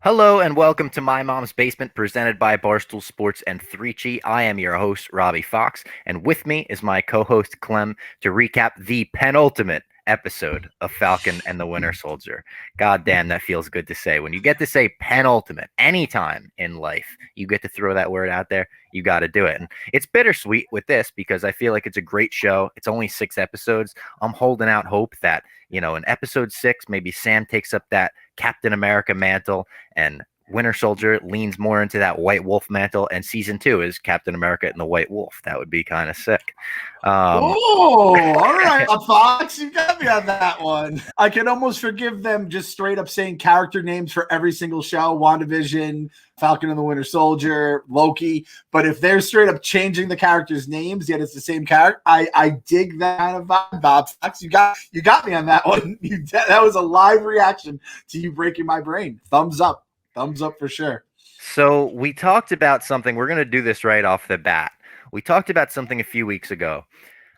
Hello and welcome to My Mom's Basement, presented by Barstool Sports and 3G. I am your host, Robbie Fox, and with me is my co-host, Clem, to recap the penultimate episode of Falcon and the Winter Soldier. God damn, that feels good to say. When you get to say penultimate anytime in life, you get to throw that word out there, you got to do it. And it's bittersweet with this because I feel like it's a great show. It's only 6 episodes. I'm holding out hope that, in episode 6, maybe Sam takes up that Captain America mantle and Winter Soldier leans more into that White Wolf mantle, and season 2 is Captain America and the White Wolf. That would be kind of sick. Oh, all right, Fox, you got me on that one. I can almost forgive them just straight up saying character names for every single show: WandaVision, Falcon and the Winter Soldier, Loki. But if they're straight up changing the characters' names, yet it's the same character, I dig that kind of vibe. Bob Fox, you got me on that one. That was a live reaction to you breaking my brain. Thumbs up for sure. So we talked about something. We're going to do this right off the bat. We talked about something a few weeks ago.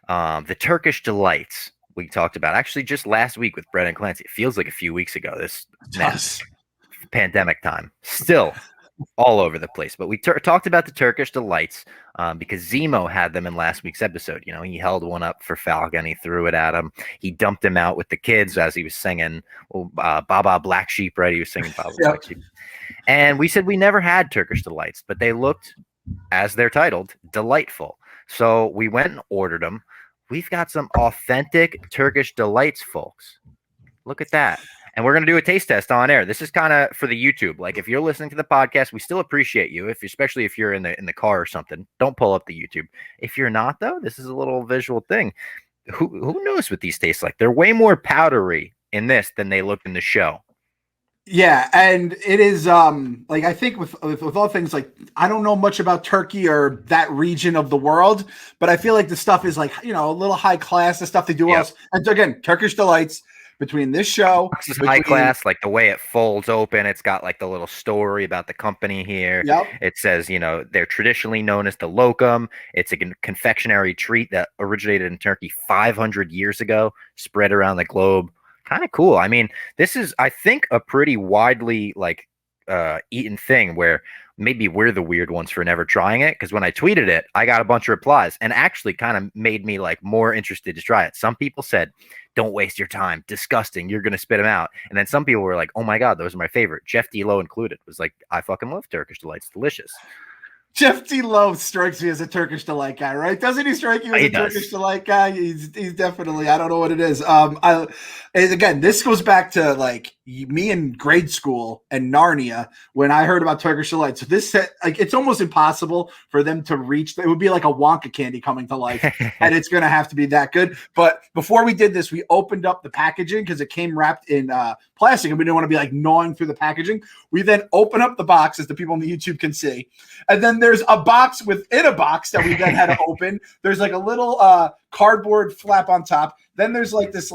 The Turkish Delights. We talked about actually just last week with Brett and Clancy. It feels like a few weeks ago. This pandemic time, still all over the place. But we talked about the Turkish Delights because Zemo had them in last week's episode. He held one up for Falcon. He threw it at him. He dumped him out with the kids as he was singing Baba Black Sheep, right? He was singing Baba Black Sheep. And we said we never had Turkish Delights, but they looked, as they're titled, delightful. So we went and ordered them. We've got some authentic Turkish Delights, folks. Look at that. And we're going to do a taste test on air. This is kind of for the YouTube. Like, if you're listening to the podcast, we still appreciate you. Especially if you're in the car or something, don't pull up the YouTube. If you're not, though, this is a little visual thing. Who knows what these taste like? They're way more powdery in this than they look in the show. Yeah, and it is like, I think with all things, like, I don't know much about Turkey or that region of the world, but I feel like the stuff is like, a little high class, the stuff they do else. And again, Turkish Delights, between this show, this is high class, like the way it folds open. It's got like the little story about the company here. Yep. It says, they're traditionally known as the locum. It's a confectionery treat that originated in Turkey 500 years ago, spread around the globe. Kind of cool. I mean, this is, I think, a pretty widely eaten thing where maybe we're the weird ones for never trying it. Because when I tweeted it, I got a bunch of replies and actually kind of made me more interested to try it. Some people said, "Don't waste your time. Disgusting. You're going to spit them out." And then some people were like, "Oh my God, those are my favorite." Jeff D. Lowe included was like, "I fucking love Turkish Delights. Delicious." Jeff D. Lowe strikes me as a Turkish Delight guy, right? Doesn't he strike you as Turkish Delight guy? He's definitely, I don't know what it is. Again, this goes back to me in grade school and Narnia when I heard about Turkish Delight. So this, it's almost impossible for them to reach. It would be like a Wonka candy coming to life, and it's going to have to be that good. But before we did this, we opened up the packaging because it came wrapped in plastic, and we didn't want to be gnawing through the packaging. We then open up the box, as the people on the YouTube can see, and then there's a box within a box that we then had to open. There's a little cardboard flap on top. Then there's this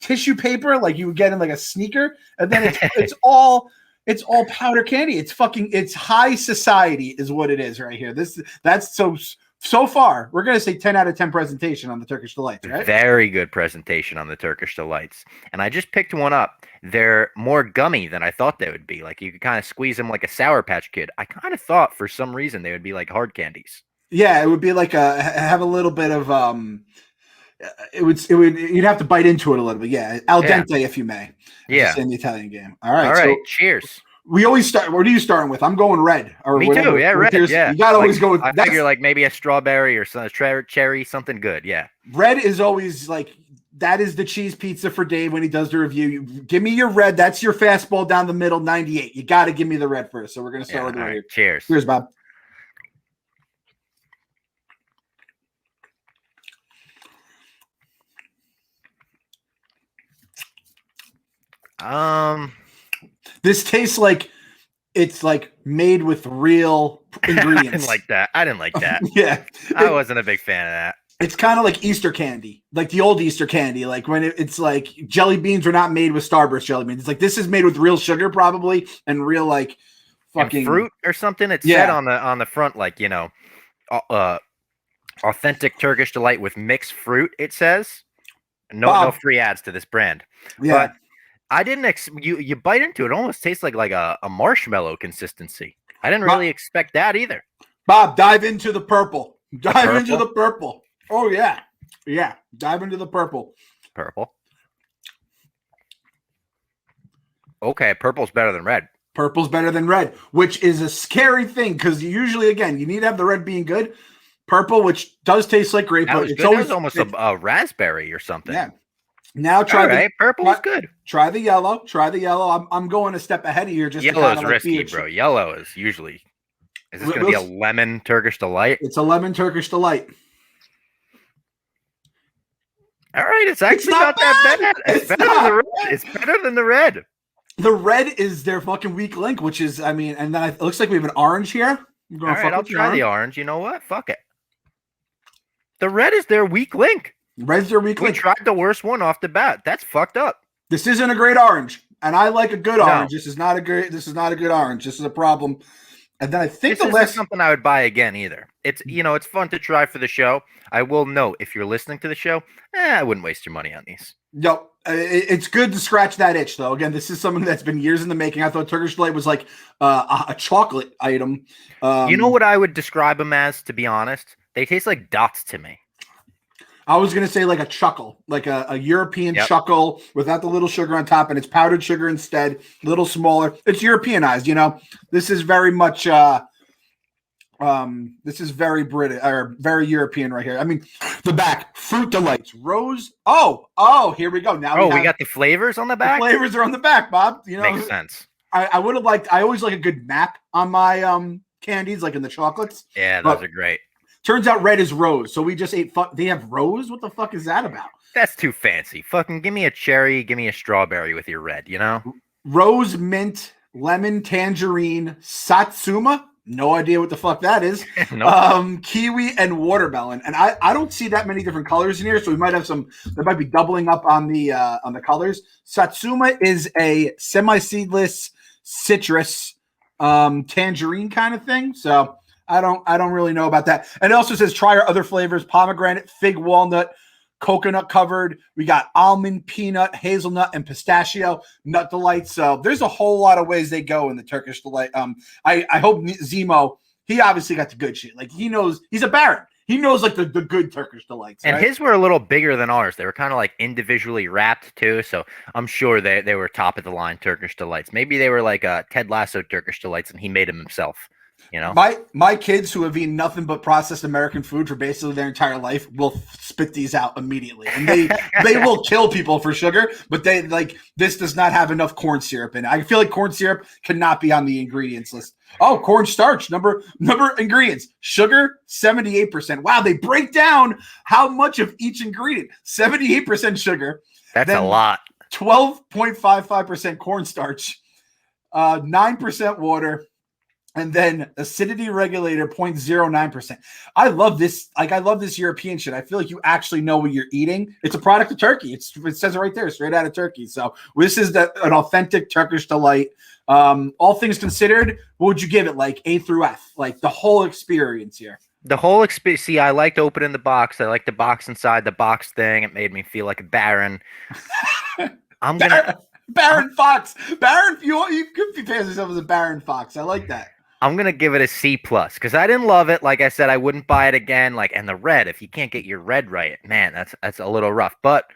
tissue paper like you would get in a sneaker, and then it's all powder candy. It's high society is what it is right here. That's so far we're gonna say 10 out of 10 presentation on the Turkish Delights, right? Very good presentation on the Turkish Delights. And I just picked one up. They're more gummy than I thought they would be. You could kind of squeeze them like a Sour Patch Kid. I kind of thought for some reason they would be like hard candies. Yeah, it would be have a little bit of it would you'd have to bite into it a little bit. Yeah, al dente, if you may. Yeah, in the Italian game. All right. So cheers. We always start. What are you starting with? I'm going red. Or Me whatever. too. Yeah, red. Yeah, you gotta always go with. I figure maybe a strawberry or some cherry, something good. Yeah. Red is always that is the cheese pizza for Dave when he does the review. Give me your red. That's your fastball down the middle, 98. You got to give me the red first. So we're gonna start with the red. Right. Cheers. Cheers, Bob. This tastes like it's made with real ingredients. I didn't like that. Yeah. I wasn't a big fan of that. It's kind of like Easter candy, like the old Easter candy, when it's jelly beans are not made with Starburst jelly beans. It's this is made with real sugar probably and real fucking and fruit or something. It said on the front authentic Turkish Delight with mixed fruit. It says no free ads to this brand. Yeah. But I didn't you bite into it, almost tastes like a marshmallow consistency. I didn't really expect that either. Bob, dive into the purple. Dive into the purple. Oh yeah. Yeah. Dive into the purple. Purple. Okay, purple's better than red. Purple's better than red, which is a scary thing because usually, again, you need to have the red being good. Purple, which does taste like grape, but it's always almost a raspberry or something. Yeah. Now try purple is good. Try the yellow. Try the yellow. I'm going a step ahead of you. Just yellow is risky, bro. Yellow is usually. Is this going to be a lemon Turkish Delight? It's a lemon Turkish Delight. All right, it's actually not that bad. It's better than the red. It's better than the red. The red is their fucking weak link, which is, I mean, and then it looks like we have an orange here. All right, I'll try the orange. You know what? Fuck it. The red is their weak link. Red's their weak link. We tried the worst one off the bat. That's fucked up. This isn't a great orange, and I like a good orange. This is not a good orange. This is a problem. And then I think this isn't something I would buy again either. It's it's fun to try for the show. I will note, if you're listening to the show, I wouldn't waste your money on these. No, it's good to scratch that itch, though. Again, this is something that's been years in the making. I thought Turkish Delight was like a chocolate item. You know what I would describe them as, to be honest? They taste like dots to me. I was going to say like a chuckle, like a European chuckle without the little sugar on top, and it's powdered sugar instead, a little smaller. It's Europeanized, This is very much this is very British or very European right here. I mean, the back, Fruit Delights, Rose. Oh, here we go. Now we got the flavors on the back. The flavors are on the back, Bob. Makes sense. I would have liked. I always like a good map on my candies, like in the chocolates. Yeah, those are great. Turns out red is rose, so we just ate. They have rose. What the fuck is that about? That's too fancy. Fucking give me a cherry, give me a strawberry with your red. Rose, mint, lemon, tangerine, satsuma. No idea what the fuck that is. Nope. Kiwi and watermelon, and I don't see that many different colors in here, so we might have some. There might be doubling up on the colors. Satsuma is a semi-seedless citrus tangerine kind of thing. So I don't really know about that. And it also says try our other flavors: pomegranate, fig, walnut, coconut covered. We got almond, peanut, hazelnut, and pistachio nut delights. So there's a whole lot of ways they go in the Turkish Delight. I hope Zemo, he obviously got the good shit. Like he knows, he's a baron. He knows like the good Turkish Delights. And his were a little bigger than ours. They were kind of like individually wrapped too. So I'm sure they were top of the line Turkish Delights. Maybe they were like Ted Lasso Turkish Delights and he made them himself. My kids who have eaten nothing but processed American food for basically their entire life will spit these out immediately, and they will kill people for sugar. But they this does not have enough corn syrup in it. I feel like corn syrup cannot be on the ingredients list. Oh, cornstarch number ingredients: sugar 78%. Wow, they break down how much of each ingredient. 78% sugar. That's a lot. 12.55% cornstarch, 9% water. And then acidity regulator 0.09%. I love this. I love this European shit. I feel like you actually know what you're eating. It's a product of Turkey. It says it right there, straight out of Turkey. So this is an authentic Turkish Delight. All things considered, what would you give it? Like A through F, like the whole experience here. The whole experience. See, I liked opening the box. I liked the box inside the box thing. It made me feel like a baron. Baron Fox. Baron, you could be paying yourself as a Baron Fox. I like that. I'm going to give it a C+ because I didn't love it. Like I said, I wouldn't buy it again. And the red, if you can't get your red right, man, that's a little rough. But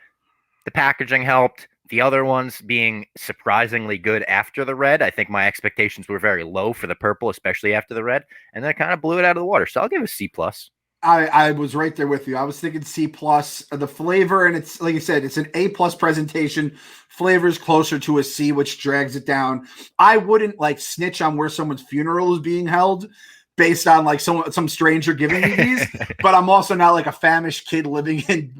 the packaging helped. The other ones being surprisingly good after the red. I think my expectations were very low for the purple, especially after the red. And then I kind of blew it out of the water. So I'll give it a C+. I was right there with you. I was thinking C+. The flavor, and it's like you said, it's an A+ presentation. Flavor's closer to a C, which drags it down. I wouldn't snitch on where someone's funeral is being held based on some stranger giving me these. But I'm also not a famished kid living in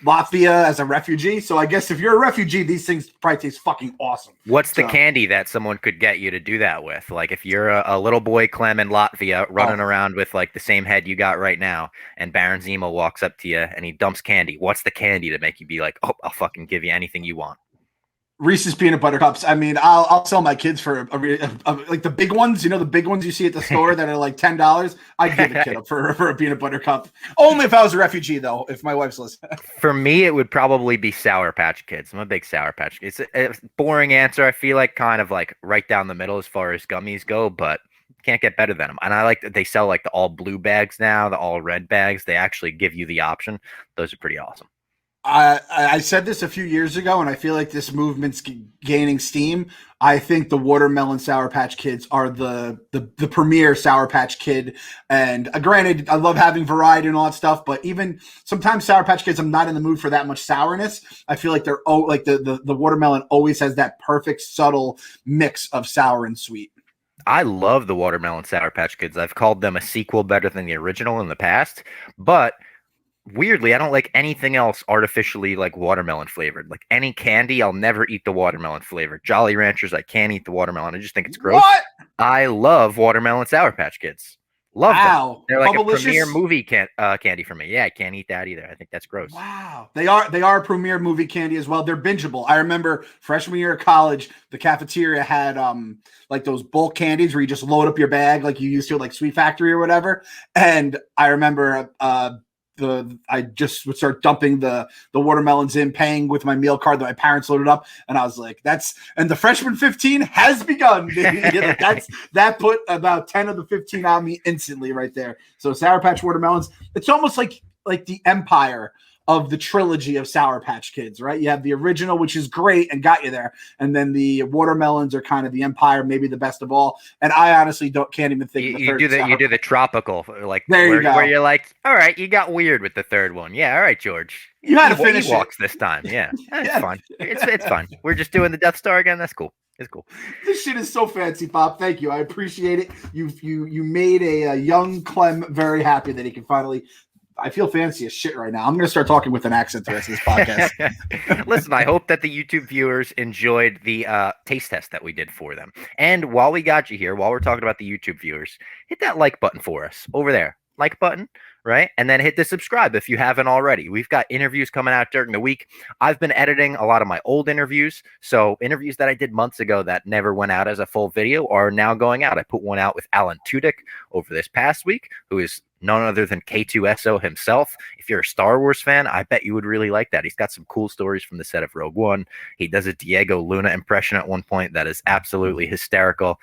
Latvia as a refugee. So I guess if you're a refugee, these things probably taste fucking awesome. What's the candy that someone could get you to do that with? Like if you're a little boy Clem in Latvia running around with the same head you got right now, and Baron Zemo walks up to you and he dumps candy, what's the candy to make you be like, oh, I'll fucking give you anything you want? Reese's peanut butter cups. I mean, I'll sell my kids for like the big ones. You know, the big ones you see at the store that are like $10. I'd give a kid up for a peanut butter cup. Only if I was a refugee, though. If my wife's listening. For me, it would probably be Sour Patch Kids. I'm a big Sour Patch Kids. It's a boring answer. I feel like kind of like right down the middle as far as gummies go, but can't get better than them. And I like that they sell like the all blue bags now, the all red bags. They actually give you the option. Those are pretty awesome. I said this a few years ago, and I feel like this movement's gaining steam. I think the watermelon Sour Patch Kids are the premier Sour Patch Kid. And granted, I love having variety and all that stuff, but even sometimes Sour Patch Kids, I'm not in the mood for that much sourness. I feel like they're like the watermelon always has that perfect subtle mix of sour and sweet. I love the watermelon Sour Patch Kids. I've called them a sequel better than the original in the past, but weirdly, I don't like anything else artificially like watermelon flavored. Like any candy, I'll never eat the watermelon flavor. Jolly Ranchers, I can't eat the watermelon. I just think it's gross. What? I love watermelon Sour Patch Kids. Love them. They're like Bubblicious? A premier movie candy for me. Yeah, I can't eat that either. I think that's gross. Wow. They are a premier movie candy as well. They're bingeable. I remember freshman year of college, the cafeteria had like those bulk candies where you just load up your bag like you used to like Sweet Factory or whatever. And I remember I just would start dumping the watermelons in, paying with my meal card that my parents loaded up, and I was like, and the freshman 15 has begun. That put about 10 of the 15 on me instantly right there. So Sour Patch watermelons, it's almost like the empire of the trilogy of Sour Patch Kids, right? You have the original, which is great and got you there, and then the watermelons are kind of the empire, maybe the best of all. And I honestly can't even think. You do the tropical, like where you're like, all right, you got weird with the third one. Yeah, all right, George. You had to finish walks this time. Yeah, it's fine. It's fine. We're just doing the Death Star again. That's cool. It's cool. This shit is so fancy, Pop. Thank you. I appreciate it. You made a young Clem very happy that he can finally. I feel fancy as shit right now. I'm going to start talking with an accent the rest of this podcast. Listen, I hope that the YouTube viewers enjoyed the taste test that we did for them. And while we got you here, while we're talking about the YouTube viewers, hit that like button for us over there. Like button, right? And then hit the subscribe if you haven't already. We've got interviews coming out during the week. I've been editing a lot of my old interviews. So interviews that I did months ago that never went out as a full video are now going out. I put one out with Alan Tudyk over this past week, who is none other than K2SO himself. If you're a Star Wars fan, I bet you would really like that. He's got some cool stories from the set of Rogue One. He does a Diego Luna impression at one point that is absolutely hysterical.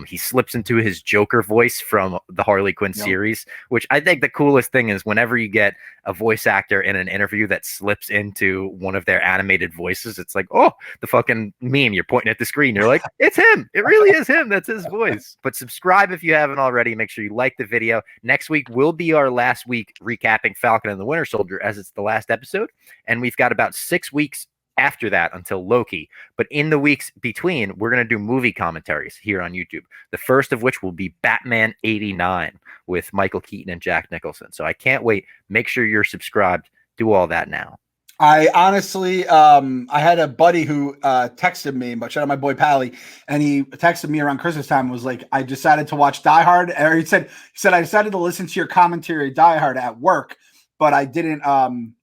He slips into his Joker voice from the Harley Quinn series, which I think the coolest thing is whenever you get a voice actor in an interview that slips into one of their animated voices, it's like, oh, the fucking meme. You're pointing at the screen. You're like, it's him. It really is him. That's his voice. But subscribe if you haven't already. Make sure you like the video. Next week will be our last week recapping Falcon and the Winter Soldier, as it's the last episode. And we've got about 6 weeks after that until Loki. But in the weeks between, we're going to do movie commentaries here on YouTube. The first of which will be Batman 89 with Michael Keaton and Jack Nicholson. So I can't wait. Make sure you're subscribed. Do all that now. I honestly, I had a buddy who texted me, but shout out my boy Pally, and he texted me around Christmas time and was like, I decided to watch Die Hard. Or he said, I decided to listen to your commentary Die Hard at work, but I didn't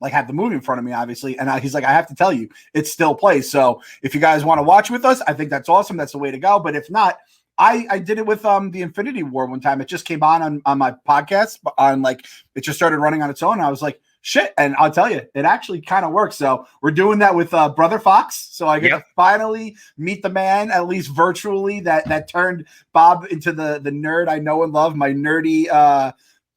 like have the movie in front of me, obviously. And he's like, I have to tell you, it still plays. So if you guys want to watch with us, I think that's awesome. That's the way to go. But if not, I did it with the Infinity War one time. It just came on my podcast on like, it just started running on its own. And I was like, shit. And I'll tell you, it actually kind of works. So we're doing that with Brother Fox. So I get to finally meet the man, at least virtually, that turned Bob into the nerd I know and love, my nerdy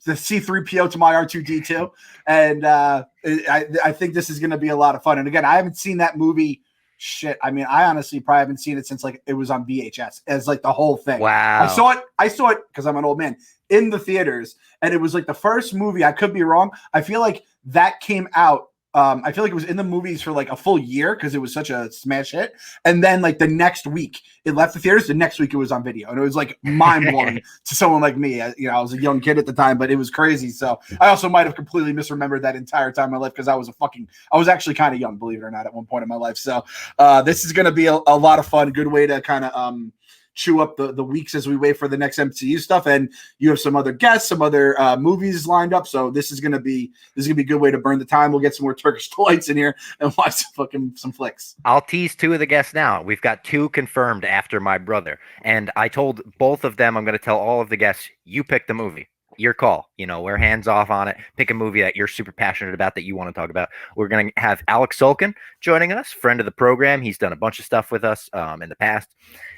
the C-3PO to my R2-D2. And I think this is going to be a lot of fun. And again, I haven't seen that movie. Shit. I mean, I honestly probably haven't seen it since like it was on VHS as like the whole thing. Wow. I saw it because I'm an old man in the theaters, and it was like the first movie. I could be wrong. I feel like that came out. I feel like it was in the movies for like a full year because it was such a smash hit. And then like the next week it left the theaters. The next week it was on video, and it was like mind blowing to someone like me. I was a young kid at the time, but it was crazy. So I also might have completely misremembered that entire time of my life because I was actually kind of young, believe it or not, at one point in my life. So this is going to be a lot of fun. Good way to kind of chew up the weeks as we wait for the next MCU stuff. And you have some other guests, some other movies lined up. So this is gonna be a good way to burn the time. We'll get some more Turkish Delights in here and watch some flicks. I'll tease 2 of the guests now. We've got 2 confirmed after my brother, and I told both of them I'm going to tell all of the guests, you pick the movie. Your call. We're hands off on it. Pick a movie that you're super passionate about that you want to talk about. We're going to have Alex Sulkin joining us, friend of the program. He's done a bunch of stuff with us in the past.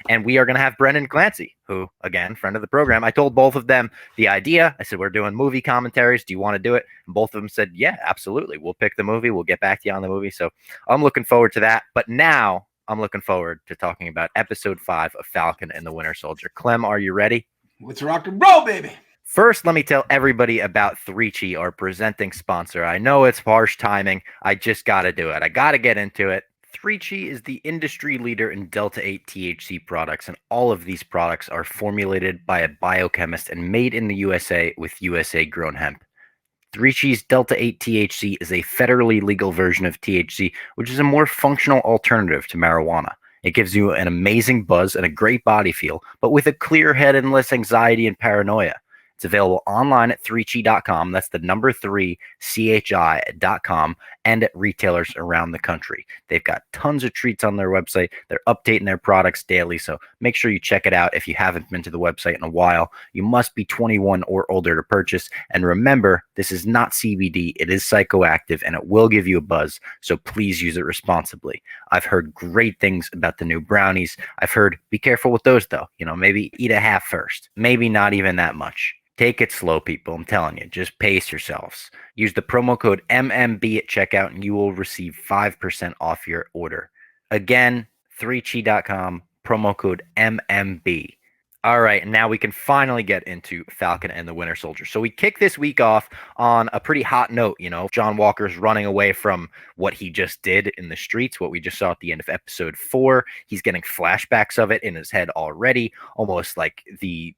And we are going to have Brendan Clancy, who, again, friend of the program. I told both of them the idea. I said, we're doing movie commentaries. Do you want to do it? And both of them said, yeah, absolutely. We'll pick the movie. We'll get back to you on the movie. So I'm looking forward to that. But now I'm looking forward to talking about episode 5 of Falcon and the Winter Soldier. Clem, are you ready? Let's rock and roll, baby. First, let me tell everybody about 3Chi, our presenting sponsor. I know it's harsh timing. I just got to do it. I got to get into it. 3Chi is the industry leader in Delta-8 THC products, and all of these products are formulated by a biochemist and made in the USA with USA-grown hemp. 3Chi's Delta-8 THC is a federally legal version of THC, which is a more functional alternative to marijuana. It gives you an amazing buzz and a great body feel, but with a clear head and less anxiety and paranoia. It's available online at 3chi.com. That's the number 3chi.com, and at retailers around the country. They've got tons of treats on their website. They're updating their products daily, so make sure you check it out if you haven't been to the website in a while. You must be 21 or older to purchase. And remember, this is not CBD. It is psychoactive, and it will give you a buzz, so please use it responsibly. I've heard great things about the new brownies. I've heard, be careful with those, though. Maybe eat a half first. Maybe not even that much. Take it slow, people. I'm telling you, just pace yourselves. Use the promo code MMB at checkout and you will receive 5% off your order. Again, 3chi.com, promo code MMB. All right, now we can finally get into Falcon and the Winter Soldier. So we kick this week off on a pretty hot note. John Walker's running away from what he just did in the streets, what we just saw at the end of episode 4. He's getting flashbacks of it in his head already, almost like the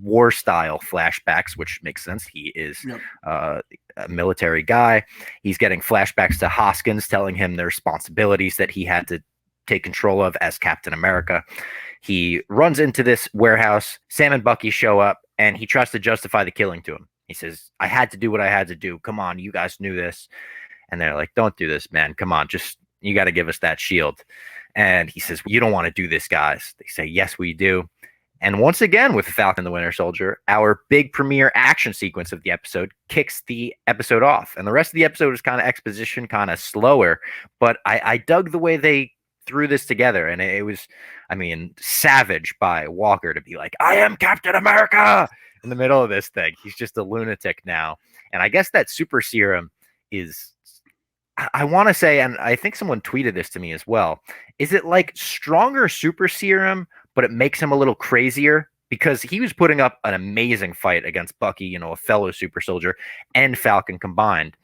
war style flashbacks, which makes sense. He is a military guy. He's getting flashbacks to Hoskins telling him the responsibilities that he had to take control of as Captain America. He runs into this warehouse. Sam and Bucky show up, and he tries to justify the killing to him. He says, I had to do what I had to do. Come on, you guys knew this. And they're like, don't do this, man. Come on, you got to give us that shield. And he says, you don't want to do this, guys. They say, yes, we do. And once again, with Falcon and the Winter Soldier, our big premiere action sequence of the episode kicks the episode off. And the rest of the episode is kind of exposition, kind of slower. But I dug the way they threw this together, and it was, savage by Walker to be like, I am Captain America in the middle of this thing. He's just a lunatic now. And I guess that super serum is, I want to say, and I think someone tweeted this to me as well, is it like stronger super serum, but it makes him a little crazier? Because he was putting up an amazing fight against Bucky, a fellow super soldier, and Falcon combined.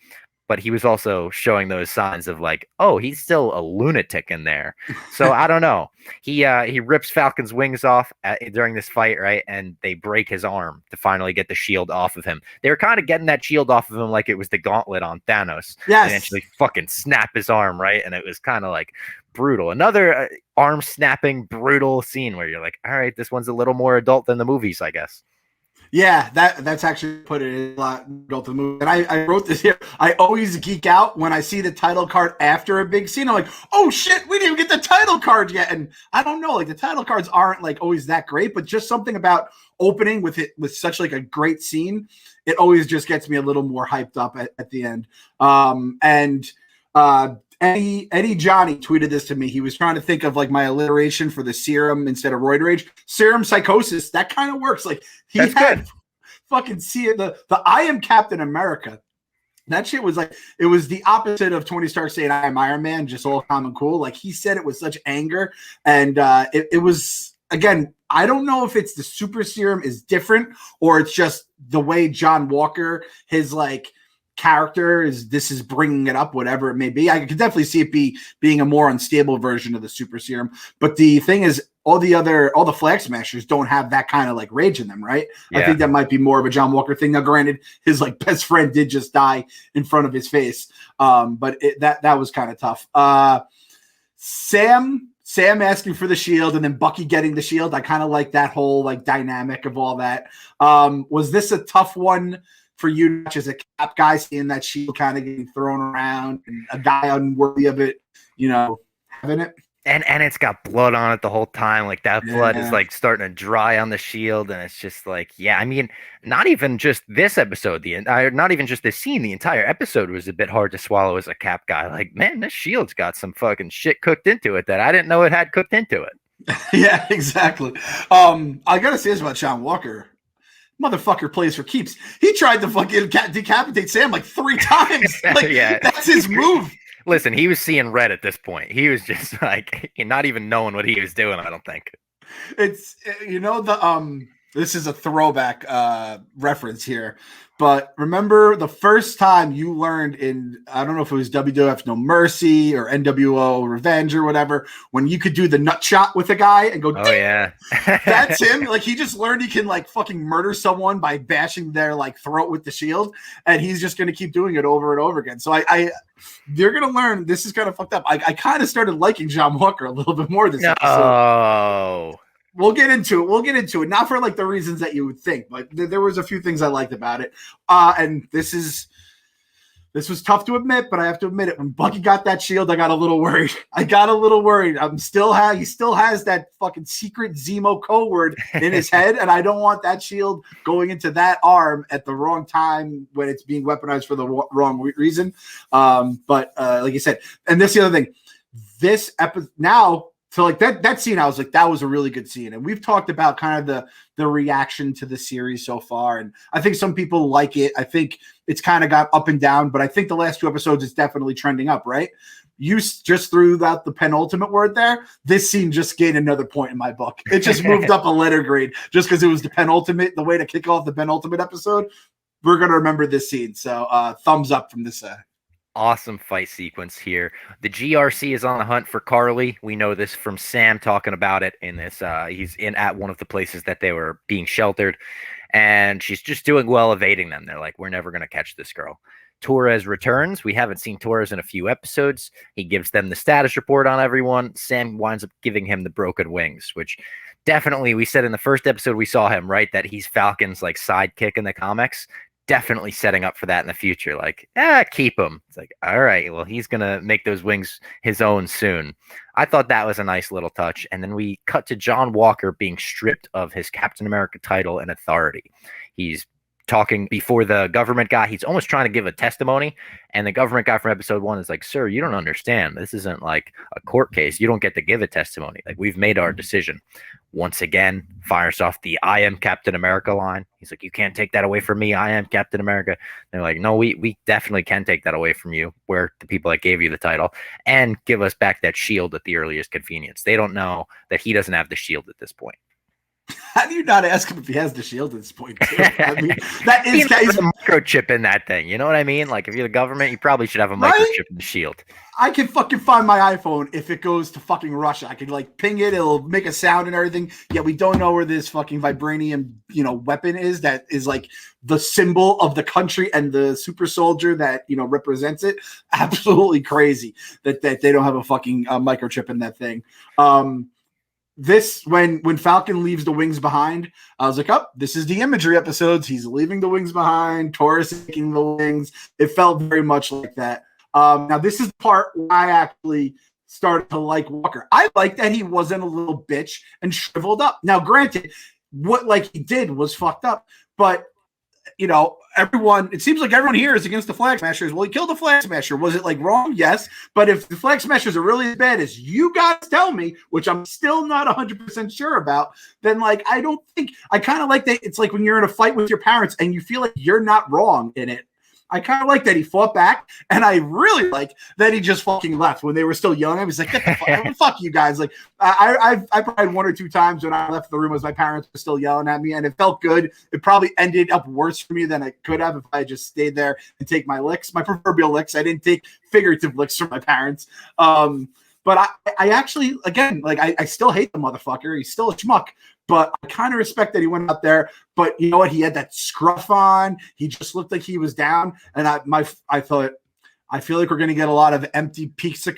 But he was also showing those signs of like, oh, he's still a lunatic in there. So I don't know. He rips Falcon's wings off during this fight, right? And they break his arm to finally get the shield off of him. They were kind of getting that shield off of him like it was the gauntlet on Thanos. Yes. And actually fucking snap his arm, right? And it was kind of like brutal. Another arm snapping, brutal scene where you're like, all right, this one's a little more adult than the movies, I guess. Yeah, that's actually put it a lot built the movie. And I wrote this here. I always geek out when I see the title card after a big scene. I'm like, oh shit, we didn't even get the title card yet. And I don't know, like the title cards aren't like always that great, but just something about opening with it with such like a great scene, it always just gets me a little more hyped up at the end. Eddie Johnny tweeted this to me. He was trying to think of like my alliteration for the serum instead of roid rage. Serum psychosis. That kind of works. Like That's good. Fucking see it. The I am Captain America. That shit was like, it was the opposite of Tony Stark saying I am Iron Man, just all calm and cool. Like he said it with such anger. And it was, again, I don't know if it's the super serum is different or it's just the way John Walker, his like character this is bringing it up, whatever it may be. I could definitely see it being a more unstable version of the super serum. But the thing is, all the flag smashers don't have that kind of like rage in them, right? Yeah. I think that might be more of a John Walker thing. Now, granted, his like best friend did just die in front of his face, but that was kind of tough. Sam Sam asking for the shield and then Bucky getting the shield. I kind of like that whole like dynamic of all that. Was this a tough one for you as a Cap guy, seeing that shield kind of getting thrown around and a guy unworthy of it, having it? And it's got blood on it the whole time. Like that blood is like starting to dry on the shield, and it's just like, yeah. I mean, not even just this episode, not even just this scene. The entire episode was a bit hard to swallow as a Cap guy. Like, man, this shield's got some fucking shit cooked into it that I didn't know it had cooked into it. Yeah, exactly. I gotta say this about Sean Walker. Motherfucker plays for keeps. He tried to fucking decapitate Sam like 3 times. Like, yeah, that's his move. Listen, he was seeing red at this point. He was just like not even knowing what he was doing, I don't think. It's this is a throwback reference here, but remember the first time you learned in, I don't know if it was WWF No Mercy or NWO Revenge or whatever, when you could do the nut shot with a guy and go, oh yeah, that's him. Like, he just learned he can like fucking murder someone by bashing their like throat with the shield, and he's just gonna keep doing it over and over again. So you're gonna learn. This is kind of fucked up. I kind of started liking John Walker a little bit more this episode. Oh. We'll get into it. Not for like the reasons that you would think, but there was a few things I liked about it. And this was tough to admit, but I have to admit it. When Bucky got that shield, I got a little worried. He still has that fucking secret Zemo code word in his head, and I don't want that shield going into that arm at the wrong time when it's being weaponized for the wrong reason. But like you said, and this is the other thing. This episode now. So like that scene, I was like, that was a really good scene. And we've talked about kind of the reaction to the series so far. And I think some people like it. I think it's kind of got up and down, but I think the last 2 episodes is definitely trending up, right? You just threw out the penultimate word there. This scene just gained another point in my book. It just moved up a letter grade just because it was the penultimate, the way to kick off the penultimate episode. We're going to remember this scene. So thumbs up from this side. Awesome fight sequence here. The GRC is on the hunt for Carly. We know this from Sam talking about it in this. He's at one of the places that they were being sheltered, and she's just doing well evading them. They're like, we're never going to catch this girl. Torres returns. We haven't seen Torres in a few episodes. He gives them the status report on everyone. Sam winds up giving him the broken wings, which definitely, we said in the first episode we saw him, right, that he's Falcon's like sidekick in the comics. Definitely setting up for that in the future. Like, keep him. It's like, all right, well, he's going to make those wings his own soon. I thought that was a nice little touch. And then we cut to John Walker being stripped of his Captain America title and authority. He's talking before the government guy. He's almost trying to give a testimony. And the government guy from episode 1 is like, sir, you don't understand. This isn't like a court case. You don't get to give a testimony. Like, we've made our decision. Once again, fires off the I am Captain America line. He's like, you can't take that away from me. I am Captain America. They're like, no, we definitely can take that away from you. We're the people that gave you the title, and give us back that shield at the earliest convenience. They don't know that he doesn't have the shield at this point. How do you not ask him if he has the shield at this point? I mean, that is a microchip in that thing. You know what I mean? Like, if you're the government, you probably should have a microchip in the shield. I can fucking find my iPhone if it goes to fucking Russia. I can like ping it; it'll make a sound and everything. Yet we don't know where this fucking vibranium, weapon is. That is like the symbol of the country and the super soldier that represents it. Absolutely crazy that they don't have a fucking microchip in that thing. This when Falcon leaves the wings behind, I was like, oh, this is the imagery episodes. He's leaving the wings behind. Taurus is taking the wings. It felt very much like that. Now this is the part where I actually started to like Walker. I like that he wasn't a little bitch and shriveled up. Now, granted, what like he did was fucked up, but it seems like everyone here is against the Flag Smashers. Well, he killed the Flag Smasher. Was it like wrong? Yes. But if the Flag Smashers are really as bad as you guys tell me, which I'm still not 100% sure about, then like, I kind of like that. It's like when you're in a fight with your parents and you feel like you're not wrong in it. I kind of like that he fought back, and I really like that he just fucking left when they were still young. I was like, get the fuck, fuck you guys. Like, I probably 1 or 2 times when I left the room as my parents were still yelling at me, and it felt good. It probably ended up worse for me than I could have if I just stayed there and take my licks, my proverbial licks. I didn't take figurative licks from my parents. But I actually, again, like I still hate the motherfucker. He's still a schmuck. But I kind of respect that he went out there. But you know what? He had that scruff on. He just looked like he was down. And I thought, I feel like we're going to get a lot of empty pizza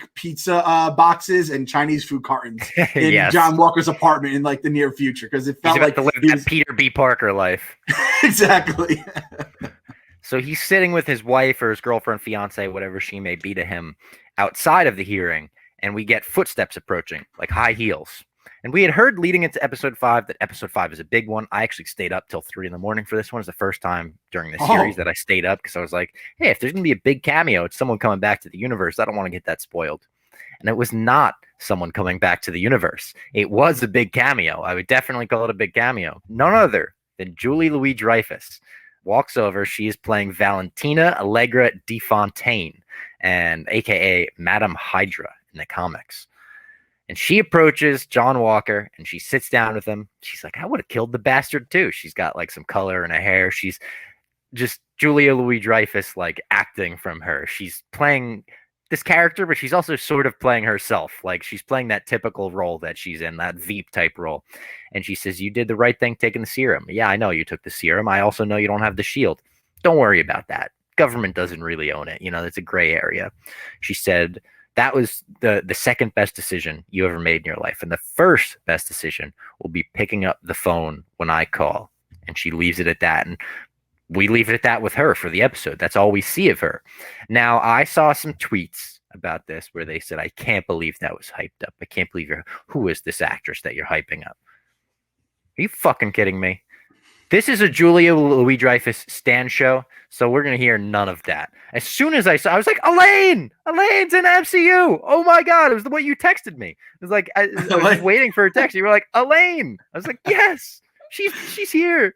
boxes and Chinese food cartons in Yes. John Walker's apartment in like the near future, because it felt like to live that Peter B. Parker life. Exactly. So he's sitting with his wife or his girlfriend, fiance, whatever she may be to him, outside of the hearing, and we get footsteps approaching, like high heels. And we had heard leading into episode 5 that episode 5 is a big one. I actually stayed up till 3 a.m. for this one. It's the first time during the series that I stayed up, because I was like, hey, if there's going to be a big cameo, it's someone coming back to the universe. I don't want to get that spoiled. And it was not someone coming back to the universe. It was a big cameo. I would definitely call it a big cameo. None other than Julie Louis-Dreyfus walks over. She is playing Valentina Allegra de Fontaine, and aka Madame Hydra in the comics. And she approaches John Walker and she sits down with him. She's like, I would have killed the bastard too. She's got like some color in her hair. She's just Julia Louis-Dreyfus, like acting from her. She's playing this character, but she's also sort of playing herself. Like she's playing that typical role that she's in, that Veep type role. And she says, you did the right thing taking the serum. Yeah, I know you took the serum. I also know you don't have the shield. Don't worry about that. Government doesn't really own it. You know, it's a gray area. She said, that was the second best decision you ever made in your life. And the first best decision will be picking up the phone when I call. And she leaves it at that. And we leave it at that with her for the episode. That's all we see of her. Now, I saw some tweets about this where they said, I can't believe that was hyped up. I can't believe who is this actress that you're hyping up? Are you fucking kidding me? This is a Julia Louis-Dreyfus stand show, so we're going to hear none of that. As soon as I saw, I was like, Elaine's in MCU. Oh my God, it was the way you texted me. It was like, I was just waiting for a text. You were like, Elaine. I was like, yes, she's here.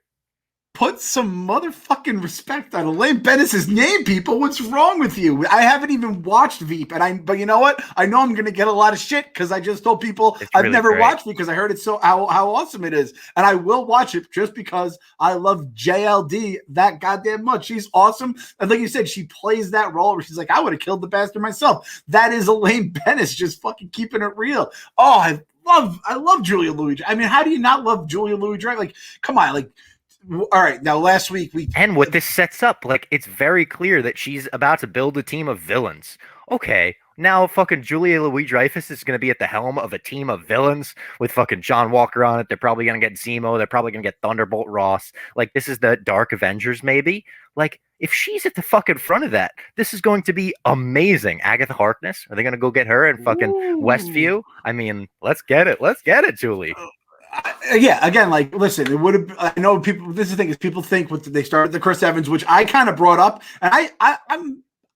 Put some motherfucking respect on Elaine Bennis's name, people. What's wrong with you? I haven't even watched Veep, but you know what? I know I'm gonna get a lot of shit because I just told people I've never watched Veep because I heard it's so how awesome it is, and I will watch it just because I love JLD that goddamn much. She's awesome, and like you said, she plays that role where she's like, I would have killed the bastard myself. That is Elaine Bennis just fucking keeping it real. Oh, I love Julia Louis. I mean, how do you not love Julia Louis? Like, come on, like. All right, now last week and what this sets up, like it's very clear that she's about to build a team of villains. Okay, now fucking Julia Louis-Dreyfus is going to be at the helm of a team of villains with fucking John Walker on it. They're probably going to get Zemo. They're probably going to get Thunderbolt Ross. Like this is the Dark Avengers, maybe. Like if she's at the fucking front of that, this is going to be amazing. Agatha Harkness, are they going to go get her in fucking Westview? I mean, let's get it, Julie. Yeah, again, like, listen, it would have. I know people. This is the thing is people think what they started the Chris Evans, which I kind of brought up, and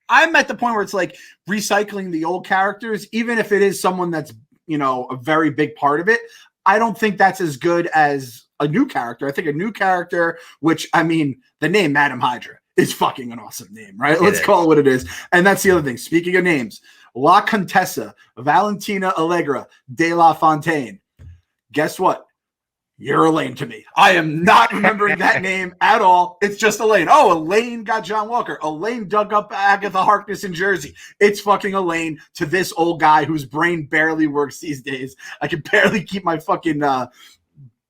I'm at the point where it's like recycling the old characters, even if it is someone that's a very big part of it. I don't think that's as good as a new character. I think a new character, which I mean, the name Madame Hydra is fucking an awesome name, right? Let's call it what it is. And that's the other thing. Speaking of names, La Contessa Valentina Allegra de la Fontaine. Guess what? You're Elaine to me. I am not remembering that name at all. It's just Elaine. Oh, Elaine got John Walker. Elaine dug up Agatha Harkness in Jersey. It's fucking Elaine to this old guy whose brain barely works these days. I can barely keep my fucking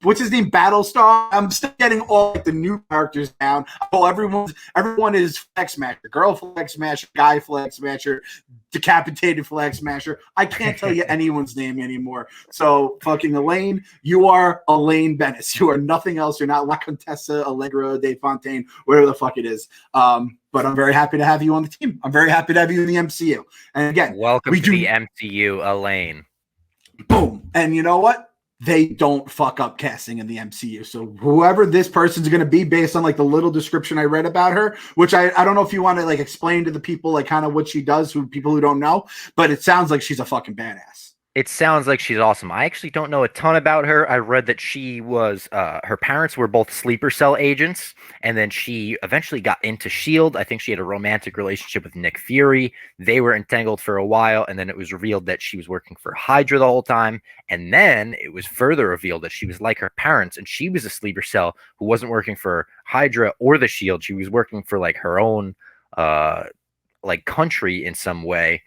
what's his name? Battlestar. I'm still getting all the new characters down. Oh, everyone is Flag Smasher. Girl Flag Smasher, guy Flag Smasher, decapitated Flag Smasher. I can't tell you anyone's name anymore. So fucking Elaine, you are Elaine Bennis. You are nothing else. You're not La Contessa Allegra de Fontaine, whatever the fuck it is. But I'm very happy to have you on the team. I'm very happy to have you in the MCU. And again, welcome to the MCU, Elaine. Boom. And you know what? They don't fuck up casting in the MCU. So whoever this person's going to be based on like the little description I read about her, which I don't know if you want to like explain to the people like kind of what she does, people who don't know, but it sounds like she's a fucking badass. It sounds like she's awesome. I actually don't know a ton about her. I read that she was, her parents were both sleeper cell agents, and then she eventually got into S.H.I.E.L.D. I think she had a romantic relationship with Nick Fury. They were entangled for a while, and then it was revealed that she was working for Hydra the whole time. And then it was further revealed that she was like her parents, and she was a sleeper cell who wasn't working for Hydra or the S.H.I.E.L.D. She was working for like her own like country in some way.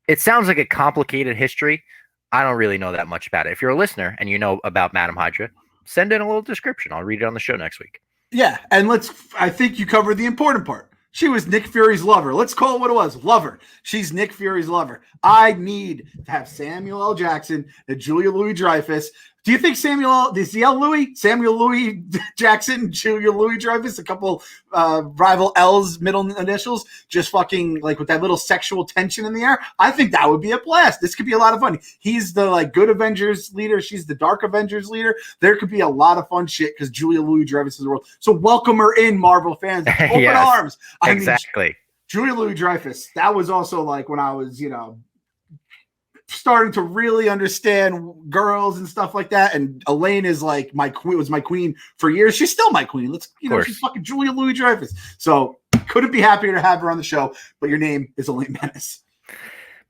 It sounds like a complicated history. I don't really know that much about it. If you're a listener and you know about Madame Hydra, send in a little description. I'll read it on the show next week. Yeah, and I think you covered the important part. She was Nick Fury's lover. Let's call it what it was. Lover. She's Nick Fury's lover. I need to have Samuel L. Jackson and Julia Louis-Dreyfus. Do you think Samuel Louis Jackson, Julia Louis-Dreyfus, a couple rival L's middle initials, just fucking like with that little sexual tension in the air? I think that would be a blast. This could be a lot of fun. He's the like good Avengers leader. She's the dark Avengers leader. There could be a lot of fun shit because Julia Louis-Dreyfus is the world. So welcome her in, Marvel fans. Open arms. Exactly. Julia Louis-Dreyfus, that was also like when I was, starting to really understand girls and stuff like that. And Elaine is like my queen for years. She's still my queen. She's fucking Julia Louis-Dreyfus. So couldn't be happier to have her on the show, but your name is Elaine Menace.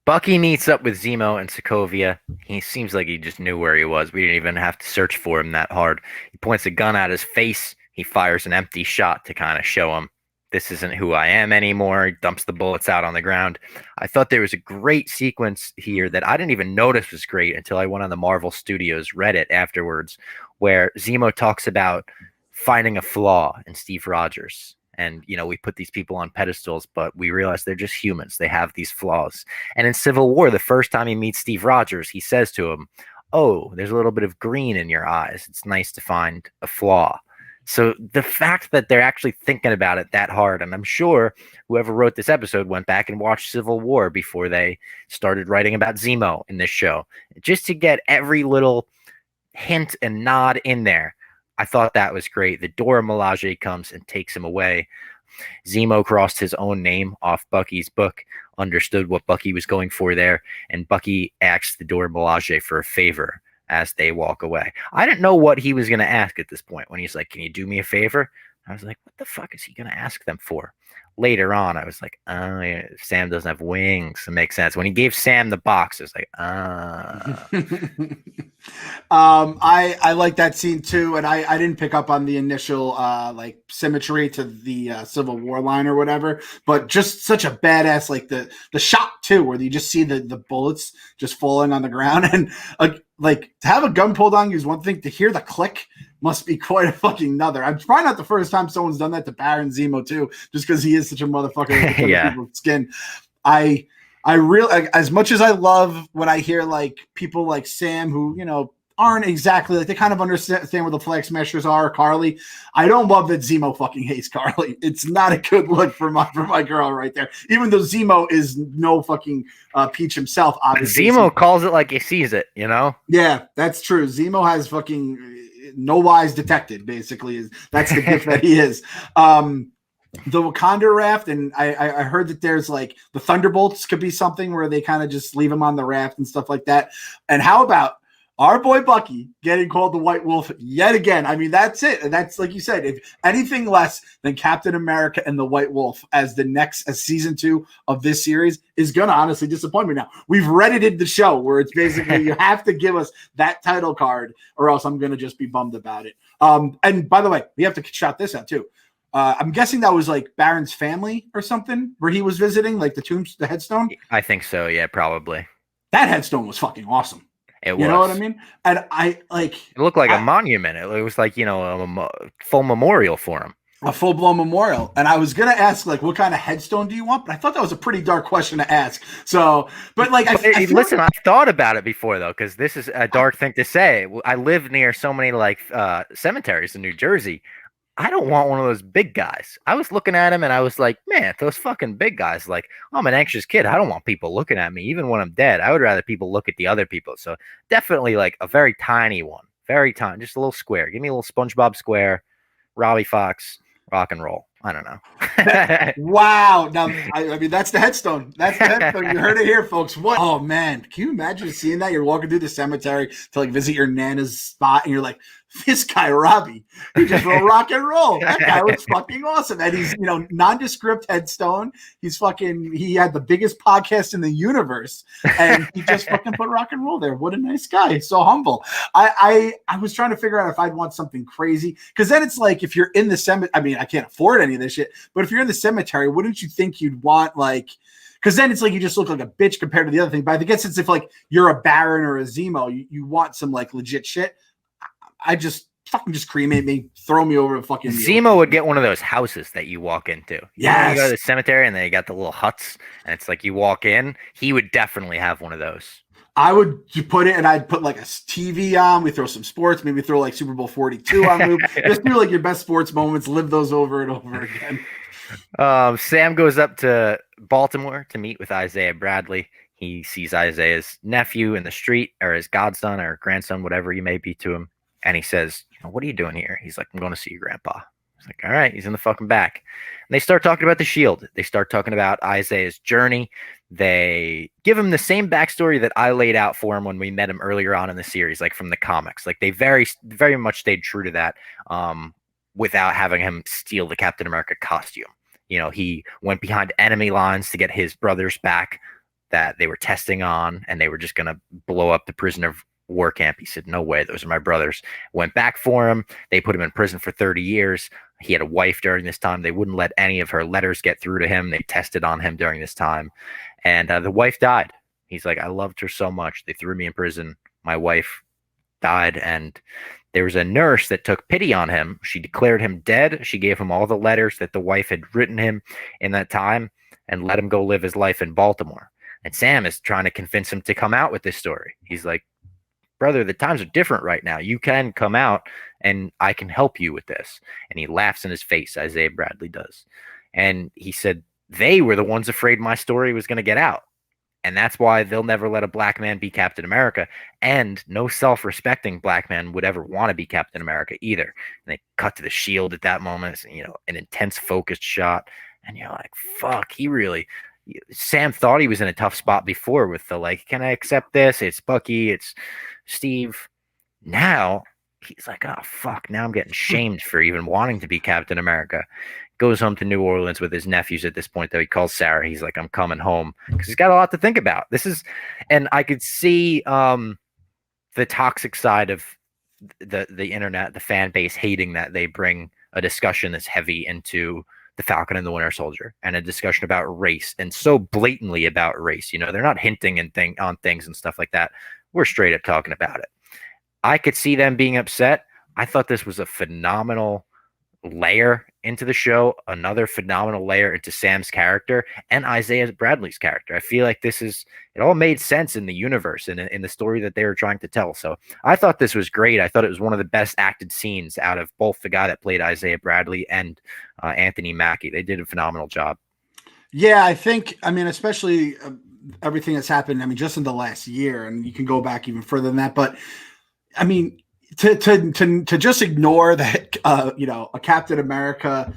Bucky meets up with Zemo and Sokovia. He seems like he just knew where he was. We didn't even have to search for him that hard. He points a gun at his face. He fires an empty shot to kind of show him this isn't who I am anymore. He dumps the bullets out on the ground. I thought there was a great sequence here that I didn't even notice was great until I went on the Marvel Studios Reddit afterwards, where Zemo talks about finding a flaw in Steve Rogers. And, we put these people on pedestals, but we realize they're just humans. They have these flaws. And in Civil War, the first time he meets Steve Rogers, he says to him, "Oh, there's a little bit of green in your eyes. It's nice to find a flaw." So the fact that they're actually thinking about it that hard, and I'm sure whoever wrote this episode went back and watched Civil War before they started writing about Zemo in this show, just to get every little hint and nod in there. I thought that was great. The Dora Milaje comes and takes him away. Zemo crossed his own name off Bucky's book, understood what Bucky was going for there, and Bucky asks the Dora Milaje for a favor as they walk away. I didn't know what he was going to ask at this point when he's like, "Can you do me a favor?" I was like, what the fuck is he going to ask them for? Later on, I was like, oh, yeah, Sam doesn't have wings. It makes sense. When he gave Sam the box, I was like, I like that scene too, and I didn't pick up on the initial like symmetry to the Civil War line or whatever, but just such a badass, like the shot too, where you just see the bullets just falling on the ground, and like to have a gun pulled on you is one thing, to hear the click must be quite a fucking another. I'm probably not the first time someone's done that to Baron Zemo too, just because he is such a motherfucker. Yeah. People's skin. I really, as much as I love when I hear like people like Sam who, aren't exactly like, they kind of understand where the flag smashers are, Carly. I don't love that Zemo fucking hates Carly. It's not a good look for my girl right there. Even though Zemo is no fucking Peach himself, obviously. Zemo calls it like he sees it, Yeah, that's true. Zemo has fucking no lies detected, basically. That's the gift that he is. The Wakanda raft, and I heard that there's like the Thunderbolts could be something where they kind of just leave him on the raft and stuff like that. And how about our boy Bucky getting called the White Wolf yet again? I mean, that's it. And that's, like you said, if anything less than Captain America and the White Wolf as the next season 2 of this series is going to honestly disappoint me now. We've Reddited the show where it's basically you have to give us that title card or else I'm going to just be bummed about it. And by the way, we have to shout this out too. I'm guessing that was like Baron's family or something where he was visiting, like the headstone. I think so. Yeah, probably. That headstone was fucking awesome. It was. You know what I mean? And I like. It looked like a monument. It was like, a full memorial for him. A full-blown memorial. And I was going to ask, like, what kind of headstone do you want? But I thought that was a pretty dark question to ask. So, but like, listen, I've thought about it before, though, because this is a dark thing to say. I live near so many, like, cemeteries in New Jersey. I don't want one of those big guys. I was looking at him and I was like, man, those fucking big guys, like, I'm an anxious kid. I don't want people looking at me, even when I'm dead. I would rather people look at the other people. So definitely like a very tiny one, very tiny, just a little square. Give me a little SpongeBob square, Robbie Fox, rock and roll. I don't know. Wow. Now, I mean, that's the headstone. That's the headstone. You heard it here, folks. What? Oh, man. Can you imagine seeing that? You're walking through the cemetery to like visit your Nana's spot and you're like, this guy, Robbie, he just wrote rock and roll. That guy was fucking awesome. And he's, nondescript headstone. He had the biggest podcast in the universe and he just fucking put rock and roll there. What a nice guy. So humble. I was trying to figure out if I'd want something crazy. Cause then it's like, if you're in the cemetery, I mean, I can't afford any of this shit, but if you're in the cemetery, wouldn't you think you'd want like, because then it's like you just look like a bitch compared to the other thing. But I guess it's if like you're a Baron or a Zemo, you want some like legit shit. I just fucking just cremate me, throw me over a fucking Zemo would get one of those houses that you walk into. Yeah, you go to the cemetery and they got the little huts, and it's like you walk in. He would definitely have one of those. I would put it, and I'd put like a TV on. We throw some sports, maybe throw like Super Bowl 42 on loop. Just do like your best sports moments, live those over and over again. Sam goes up to Baltimore to meet with Isaiah Bradley. He sees Isaiah's nephew in the street, or his godson or grandson, whatever he may be to him. And he says, "What are you doing here?" He's like, "I'm going to see your grandpa." He's like, "All right." He's in the fucking back. And they start talking about the shield. They start talking about Isaiah's journey. They give him the same backstory that I laid out for him when we met him earlier on in the series, like from the comics. Like they very, very much stayed true to that, without having him steal the Captain America costume. He went behind enemy lines to get his brothers back that they were testing on, and they were just going to blow up the prisoner of war camp. He said, "No way, those are my brothers." Went back for him. They put him in prison for 30 years. He had a wife during this time. They wouldn't let any of her letters get through to him. They tested on him during this time. And the wife died. He's like, "I loved her so much. They threw me in prison. My wife died." And there was a nurse that took pity on him. She declared him dead. She gave him all the letters that the wife had written him in that time and let him go live his life in Baltimore. And Sam is trying to convince him to come out with this story. He's like, "Brother, the times are different right now. You can come out and I can help you with this." And he laughs in his face, Isaiah Bradley does. And he said, "They were the ones afraid my story was going to get out. And that's why they'll never let a black man be Captain America. And no self-respecting black man would ever want to be Captain America either." And they cut to the shield at that moment, an intense focused shot. And you're like, fuck, Sam thought he was in a tough spot before with the, like, can I accept this? It's Bucky, it's Steve. Now he's like, oh, fuck, now I'm getting shamed for even wanting to be Captain America. Goes home to New Orleans with his nephews at this point, though. He calls Sarah. He's like, "I'm coming home," because he's got a lot to think about. And I could see the toxic side of the internet, the fan base hating that they bring a discussion that's heavy into the Falcon and the Winter Soldier, and a discussion about race, and so blatantly about race. They're not hinting on things and stuff like that. We're straight up talking about it. I could see them being upset. I thought this was a phenomenal layer into the show, another phenomenal layer into Sam's character and Isaiah Bradley's character. I feel like it all made sense in the universe and in the story that they were trying to tell. So I thought this was great. I thought it was one of the best acted scenes out of both the guy that played Isaiah Bradley and Anthony Mackie. They did a phenomenal job. Yeah, I think, especially everything that's happened, just in the last year, and you can go back even further than that, but to just ignore that, a Captain America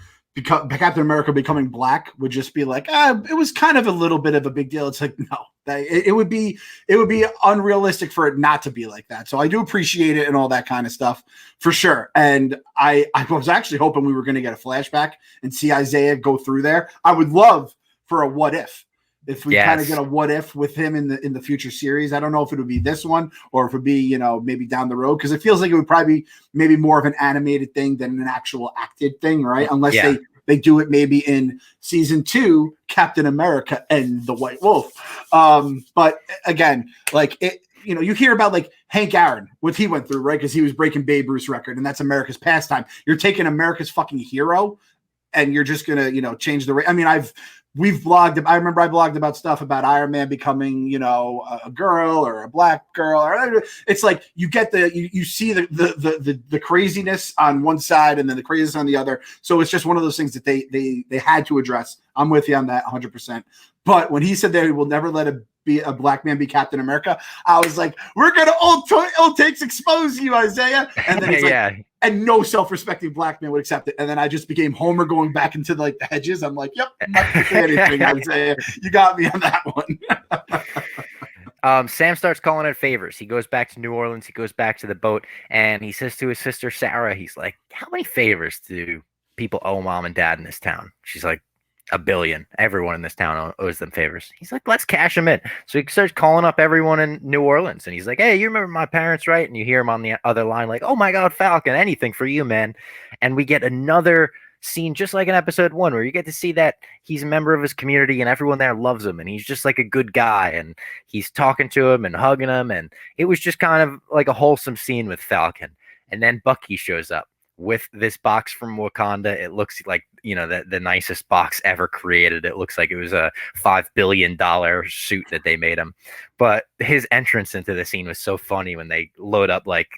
becoming black would just be like, it was kind of a little bit of a big deal. It's like, no, it would be unrealistic for it not to be like that. So I do appreciate it and all that kind of stuff for sure. And I was actually hoping we were going to get a flashback and see Isaiah go through there. I would love for a what if we kind of get a what if with him in the future series. I don't know if it would be this one or if it would be, maybe down the road, because it feels like it would probably be maybe more of an animated thing than an actual acted thing, right? Unless they do it maybe in season 2, Captain America and the White Wolf. But again, like it, you hear about like Hank Aaron, what he went through, right? Because he was breaking Babe Ruth's record, and that's America's pastime. You're taking America's fucking hero and you're just gonna, change the rate. We've blogged. I remember I blogged about stuff about Iron Man becoming, a girl or a black girl. Or it's like you get you see the craziness on one side and then the craziness on the other. So it's just one of those things that they had to address. I'm with you on that 100%. But when he said that he will never let a black man be Captain America, I was like, we're gonna old takes expose you, Isaiah. And then he's like, and no self-respecting black man would accept it. And then I just became Homer going back into the hedges. I'm like, yep, not gonna say anything, Isaiah. You got me on that one. Sam starts calling it favors. He goes back to New Orleans. He goes back to the boat, and he says to his sister Sarah, he's like, "How many favors do people owe mom and dad in this town?" She's like, 1 billion. Everyone in this town owes them favors. He's like, "Let's cash them in." So he starts calling up everyone in New Orleans, and he's like, "Hey, you remember my parents, right?" And you hear him on the other line like, "Oh my God, Falcon, anything for you, man." And we get another scene just like in episode 1 where you get to see that he's a member of his community and everyone there loves him, and he's just like a good guy, and he's talking to him and hugging him, and it was just kind of like a wholesome scene with Falcon. And then Bucky shows up with this box from Wakanda. It looks like, the nicest box ever created. It looks like it was a $5 billion suit that they made him. But his entrance into the scene was so funny when they load up like,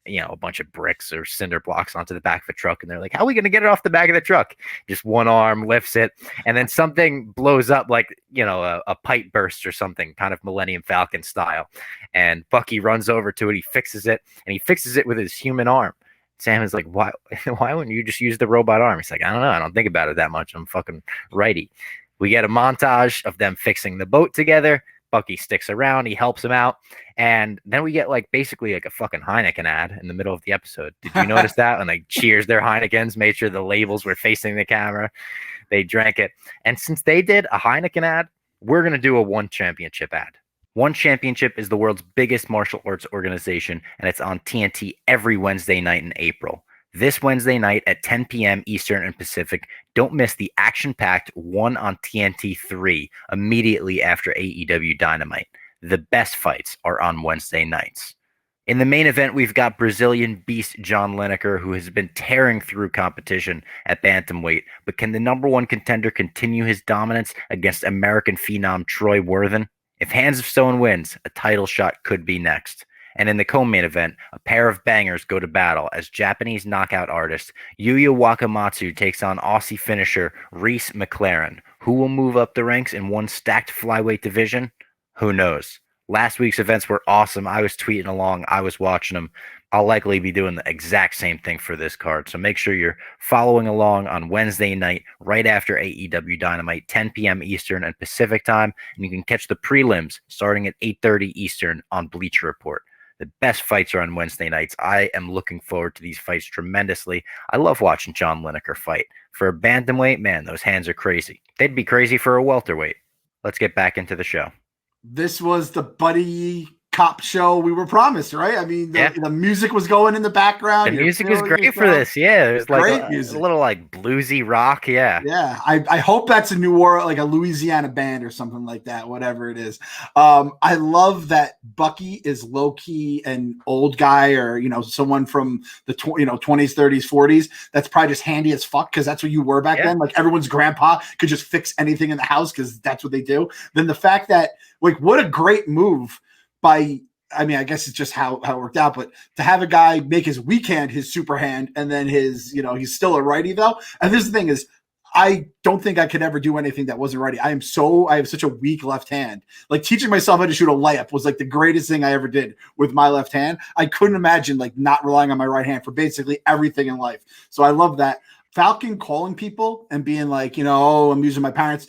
a bunch of bricks or cinder blocks onto the back of a truck. And they're like, how are we going to get it off the back of the truck? Just one arm lifts it. And then something blows up like, a pipe burst or something, kind of Millennium Falcon style. And Bucky runs over to it. He fixes it, and he fixes it with his human arm. Sam is like, why wouldn't you just use the robot arm? He's like, I don't know. I don't think about it that much. I'm fucking righty. We get a montage of them fixing the boat together. Bucky sticks around. He helps him out. And then we get basically a fucking Heineken ad in the middle of the episode. Did you notice that? And they cheers their Heinekens, made sure the labels were facing the camera. They drank it. And since they did a Heineken ad, we're going to do a One Championship ad. One Championship is the world's biggest martial arts organization, and it's on TNT every Wednesday night in April. This Wednesday night at 10 p.m. Eastern and Pacific, don't miss the action-packed One on TNT 3 immediately after AEW Dynamite. The best fights are on Wednesday nights. In the main event, we've got Brazilian beast John Lineker, who has been tearing through competition at bantamweight, but can the number one contender continue his dominance against American phenom Troy Worthen? If Hands of Stone wins, a title shot could be next. And in the co-main event, a pair of bangers go to battle as Japanese knockout artist Yuya Wakamatsu takes on Aussie finisher Reese McLaren. Who will move up the ranks in one stacked flyweight division? Who knows? Last week's events were awesome. I was tweeting along. I was watching them. I'll likely be doing the exact same thing for this card. So make sure you're following along on Wednesday night, right after AEW Dynamite, 10 p.m. Eastern and Pacific time. And you can catch the prelims starting at 8:30 Eastern on Bleacher Report. The best fights are on Wednesday nights. I am looking forward to these fights tremendously. I love watching John Lineker fight. For a bantamweight, man, those hands are crazy. They'd be crazy for a welterweight. Let's get back into the show. This was the buddy cop show we were promised, right? I mean, the music was going in the background. The music is great for this. Yeah, there's like a little like bluesy rock. Yeah. Yeah. I hope that's a New Orleans, like a Louisiana band or something like that, whatever it is. I love that Bucky is low key an old guy or, someone from the 20s, 30s, 40s. That's probably just handy as fuck because that's what you were back then. Like everyone's grandpa could just fix anything in the house because that's what they do. Then the fact that, like, what a great move I guess it's just how it worked out, but to have a guy make his weak hand his super hand and then his, he's still a righty though. And this is the thing is, I don't think I could ever do anything that wasn't righty. I have such a weak left hand. Like teaching myself how to shoot a layup was like the greatest thing I ever did with my left hand. I couldn't imagine like not relying on my right hand for basically everything in life. So I love that. Falcon calling people and being like, I'm using my parents.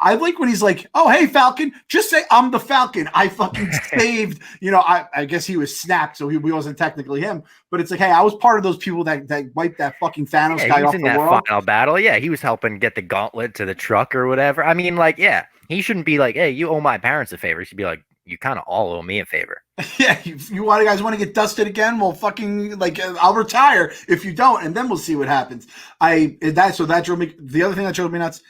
I like when he's like, oh, hey, Falcon, just say I'm the Falcon. I fucking saved, I guess he was snapped, so he wasn't technically him. But it's like, hey, I was part of those people that wiped that fucking Thanos guy off the world. Final battle. Yeah, he was helping get the gauntlet to the truck or whatever. I mean, like, yeah, he shouldn't be like, hey, you owe my parents a favor. He should be like, you kind of all owe me a favor. Yeah, you guys want to get dusted again? Well, fucking, like, I'll retire if you don't, and then we'll see what happens. That drove me. The other thing that drove me nuts,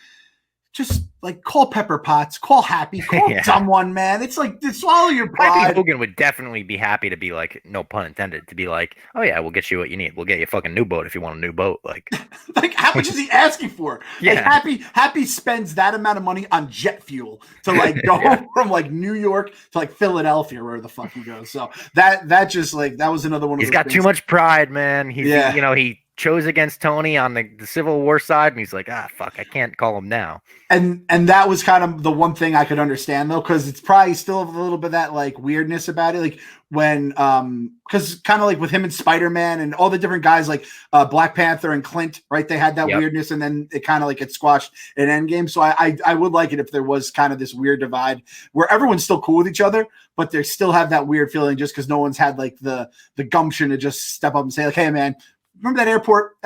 just like call Pepper Potts, call Happy, call someone, man. It's like swallow your pride. Happy Hogan would definitely be happy to be like, no pun intended, to be like, oh yeah, we'll get you what you need. We'll get you a fucking new boat if you want a new boat. Like, like how much is he asking for? Yeah, like, Happy spends that amount of money on jet fuel to like go from like New York to like Philadelphia, where the fuck he goes. So that just like that was another one. He's got too much pride, man. He chose against Tony on the Civil War side, and he's like, fuck, I can't call him now. And that was kind of the one thing I could understand though, because it's probably still a little bit of that like weirdness about it, like when because kind of like with him and Spider-Man and all the different guys like Black Panther and Clint, right? They had that weirdness, and then it kind of like gets squashed in Endgame. So I would like it if there was kind of this weird divide where everyone's still cool with each other, but they still have that weird feeling just because no one's had like the gumption to just step up and say like, hey man, remember that airport?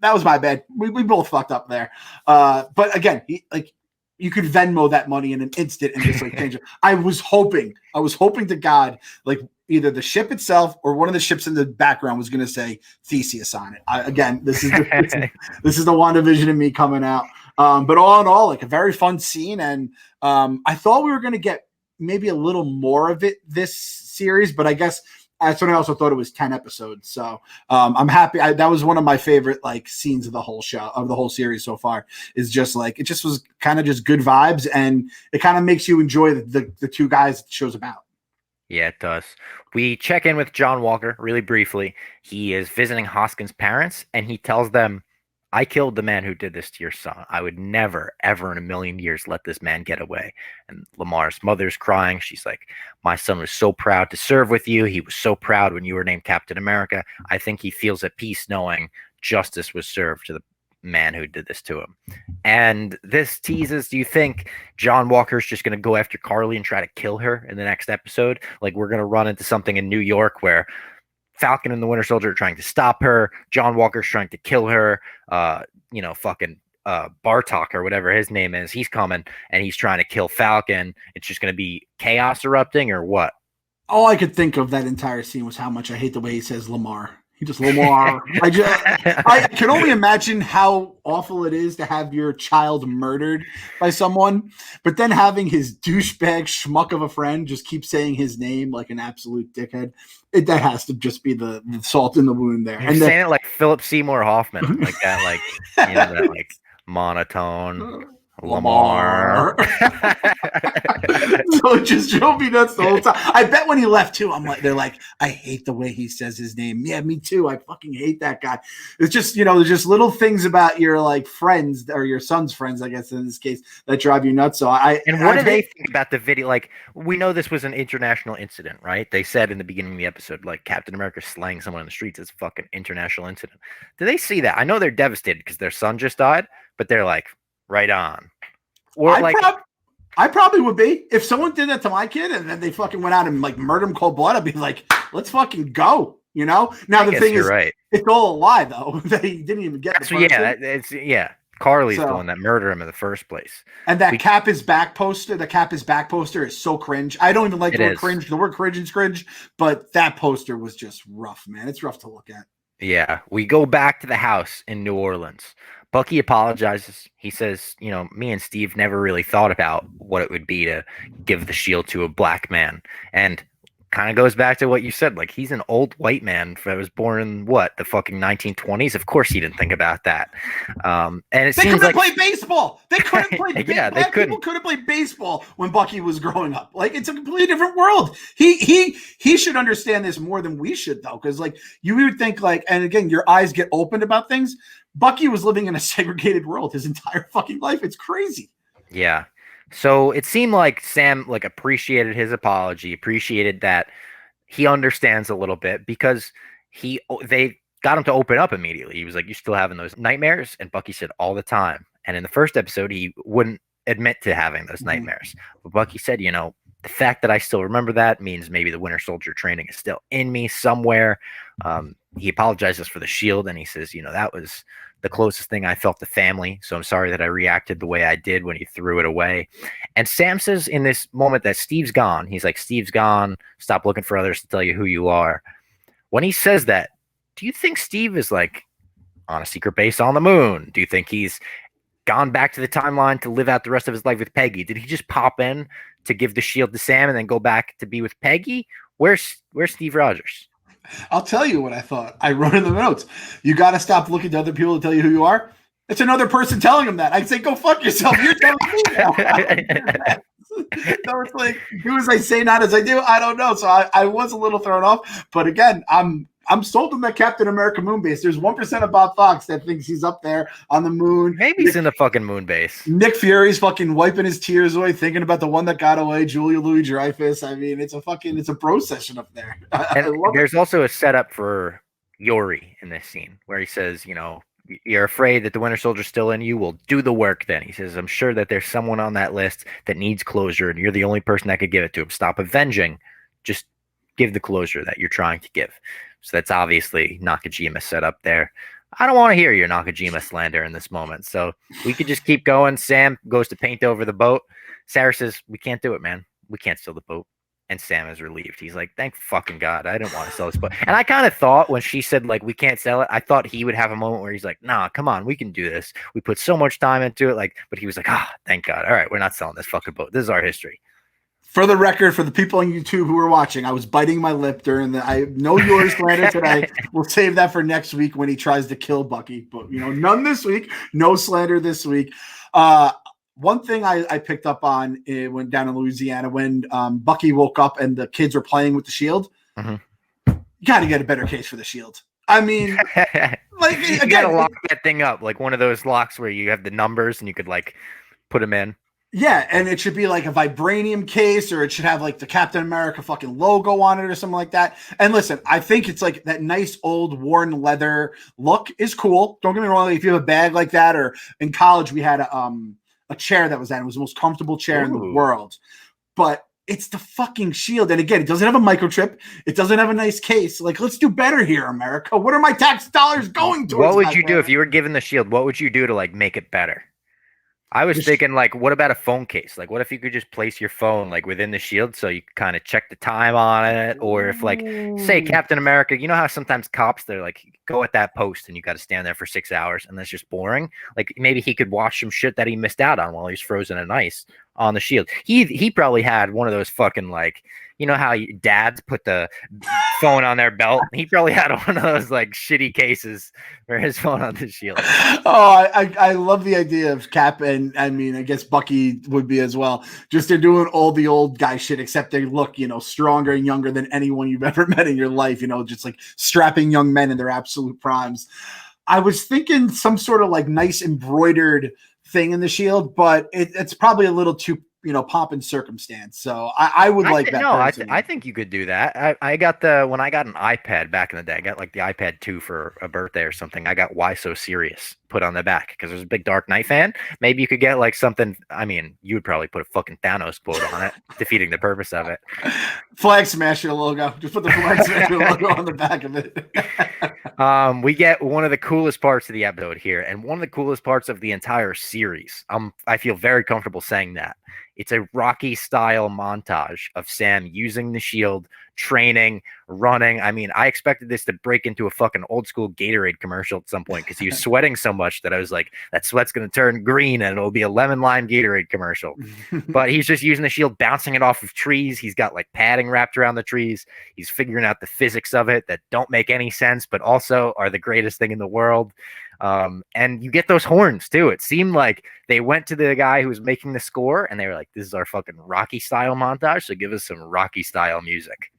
That was my bad. We both fucked up there. But again, you could Venmo that money in an instant and just like change it. I was hoping to God, like either the ship itself or one of the ships in the background was going to say Theseus on it. This is the WandaVision in me coming out. But all in all, like a very fun scene. And I thought we were going to get maybe a little more of it this series, but I guess That's when I also thought it was 10 episodes. So I'm happy. That was one of my favorite like scenes of the whole show, of the whole series so far. Is just like it just was kind of just good vibes, and it kind of makes you enjoy the two guys the show's about. Yeah, it does. We check in with John Walker really briefly. He is visiting Hoskins' parents, and he tells them, I killed the man who did this to your son. I would never, ever in a million years let this man get away. And Lamar's mother's crying. She's like, my son was so proud to serve with you. He was so proud when you were named Captain America. I think he feels at peace knowing justice was served to the man who did this to him. And this teases, do you think John Walker's just going to go after Carly and try to kill her in the next episode? Like we're going to run into something in New York where Falcon and the Winter Soldier are trying to stop her. John Walker's trying to kill her. Fucking Bartok or whatever his name is, he's coming and he's trying to kill Falcon. It's just going to be chaos erupting or what? All I could think of that entire scene was how much I hate the way he says Lamar. He just Lamar. I can only imagine how awful it is to have your child murdered by someone, but then having his douchebag schmuck of a friend just keep saying his name like an absolute dickhead. That has to just be the salt in the wound there. You're saying it like Philip Seymour Hoffman, like that, like that like monotone. Lamar. So it just drove me nuts the whole time. I bet when he left too, they're like, I hate the way he says his name. Yeah, me too. I fucking hate that guy. It's just, there's just little things about your like friends or your son's friends, I guess in this case, that drive you nuts. So what do they think about the video? Like, we know this was an international incident, right? They said in the beginning of the episode, like Captain America slaying someone in the streets is a fucking international incident. Do they see that? I know they're devastated because their son just died, but they're like, right on. Or I probably would be if someone did that to my kid and then they fucking went out and like murdered him cold blood. I'd be like, let's fucking go. Now the thing is, right. It's all a lie though. They didn't even get. Carly's the one that murdered him in the first place. And that Cap is back poster. The Cap is back poster is so cringe. I don't even like the word cringe. The word cringe is cringe, but that poster was just rough, man. It's rough to look at. Yeah, we go back to the house in New Orleans. Bucky apologizes. He says, me and Steve never really thought about what it would be to give the shield to a black man. And kind of goes back to what you said. Like, he's an old white man that was born in the fucking 1920s. Of course he didn't think about that. And it they seems couldn't play baseball. They couldn't play yeah, black people couldn't play baseball when Bucky was growing up. Like, it's a completely different world. He should understand this more than we should, though. Because, like, you would think, like, and again, your eyes get opened about things. Bucky was living in a segregated world his entire fucking life. It's crazy. Yeah. So it seemed like Sam appreciated his apology, appreciated that he understands a little bit because they got him to open up immediately. He was like, "You still having those nightmares?" And Bucky said, "All the time." And in the first episode, he wouldn't admit to having those nightmares. But Bucky said, the fact that I still remember that means maybe the Winter Soldier training is still in me somewhere. He apologizes for the shield and he says, that was the closest thing I felt to family. So I'm sorry that I reacted the way I did when he threw it away. And Sam says in this moment that Steve's gone. He's like, Steve's gone. Stop looking for others to tell you who you are. When he says that, do you think Steve is like on a secret base on the moon? Do you think he's gone back to the timeline to live out the rest of his life with Peggy? Did he just pop in to give the shield to Sam and then go back to be with Peggy? Where's Steve Rogers? I'll tell you what I thought. I wrote in the notes. You got to stop looking to other people to tell you who you are. It's another person telling him that. I'd say, go fuck yourself. You're telling me that. So it's like, do as I say, not as I do. I don't know. So I was a little thrown off. But again, I'm sold on that Captain America moon base. There's 1% of Bob Fox that thinks he's up there on the moon. Maybe he's in the fucking moon base. Nick Fury's fucking wiping his tears away, thinking about the one that got away, Julia Louis-Dreyfus. I mean, it's a bro session up there. And there's also a setup for Yori in this scene where he says, you're afraid that the Winter Soldier's still in you. Well, do the work then. He says, I'm sure that there's someone on that list that needs closure, and you're the only person that could give it to him. Stop avenging. Just give the closure that you're trying to give. So that's obviously Nakajima set up there. I don't want to hear your Nakajima slander in this moment. So we could just keep going. Sam goes to paint over the boat. Sarah says, we can't do it, man. We can't steal the boat. And Sam is relieved. He's like, thank fucking God. I didn't want to sell this boat. And I kind of thought when she said, like, we can't sell it, I thought he would have a moment where he's like, nah, come on, we can do this. We put so much time into it. But he was like, thank God. All right, we're not selling this fucking boat. This is our history. For the record, for the people on YouTube who are watching, I was biting my lip during I know yours slander today. We'll save that for next week when he tries to kill Bucky. But, none this week. No slander this week. One thing I picked up on when down in Louisiana, when Bucky woke up and the kids were playing with the shield, you got to get a better case for the shield. I mean, like, you got to lock that thing up, like one of those locks where you have the numbers and you could like put them in. Yeah, and it should be like a vibranium case, or it should have like the Captain America fucking logo on it or something like that. And listen, I think it's like that nice old worn leather look is cool. Don't get me wrong. If you have a bag like that, or in college we had a chair that was that. It was the most comfortable chair in the world. But it's the fucking shield. And again, it doesn't have a microchip. It doesn't have a nice case. Like, let's do better here, America. What are my tax dollars going towards? What would you do if you were given the shield? What would you do to like make it better? I was thinking, like, what about a phone case? Like, what if you could just place your phone, like, within the shield so you kind of check the time on it? Or if, like, say Captain America, you know how sometimes cops, they're like, go at that post and you got to stand there for 6 hours and that's just boring? Like, maybe he could watch some shit that he missed out on while he's frozen in ice on the shield. He probably had one of those fucking, like, you know how dads put the phone on their belt? He probably had one of those like shitty cases for his phone on the shield. Oh, I love the idea of Cap, and I mean, I guess Bucky would be as well. Just they're doing all the old guy shit, except they look, stronger and younger than anyone you've ever met in your life. Just like strapping young men in their absolute primes. I was thinking some sort of like nice embroidered thing in the shield, but it's probably a little too pomp and circumstance. So I would like that. No, I think you could do that. I got when I got an iPad back in the day, I got like the iPad 2 for a birthday or something. I got Why So Serious put on the back because there's a big Dark Knight fan. Maybe you could get like something. I mean, you would probably put a fucking Thanos quote on it, defeating the purpose of it. Flag Smasher logo. Just put the Flag Smasher logo on the back of it. We get one of the coolest parts of the episode here, and one of the coolest parts of the entire series. I feel very comfortable saying that. It's a Rocky style montage of Sam using the shield, training, running. I mean, I expected this to break into a fucking old school Gatorade commercial at some point because he was sweating so much that I was like, that sweat's going to turn green and it'll be a lemon lime Gatorade commercial. But he's just using the shield, bouncing it off of trees. He's got like padding wrapped around the trees. He's figuring out the physics of it that don't make any sense, but also are the greatest thing in the world. And you get those horns too. It seemed like they went to the guy who was making the score and they were like, this is our fucking Rocky style montage. So give us some Rocky style music.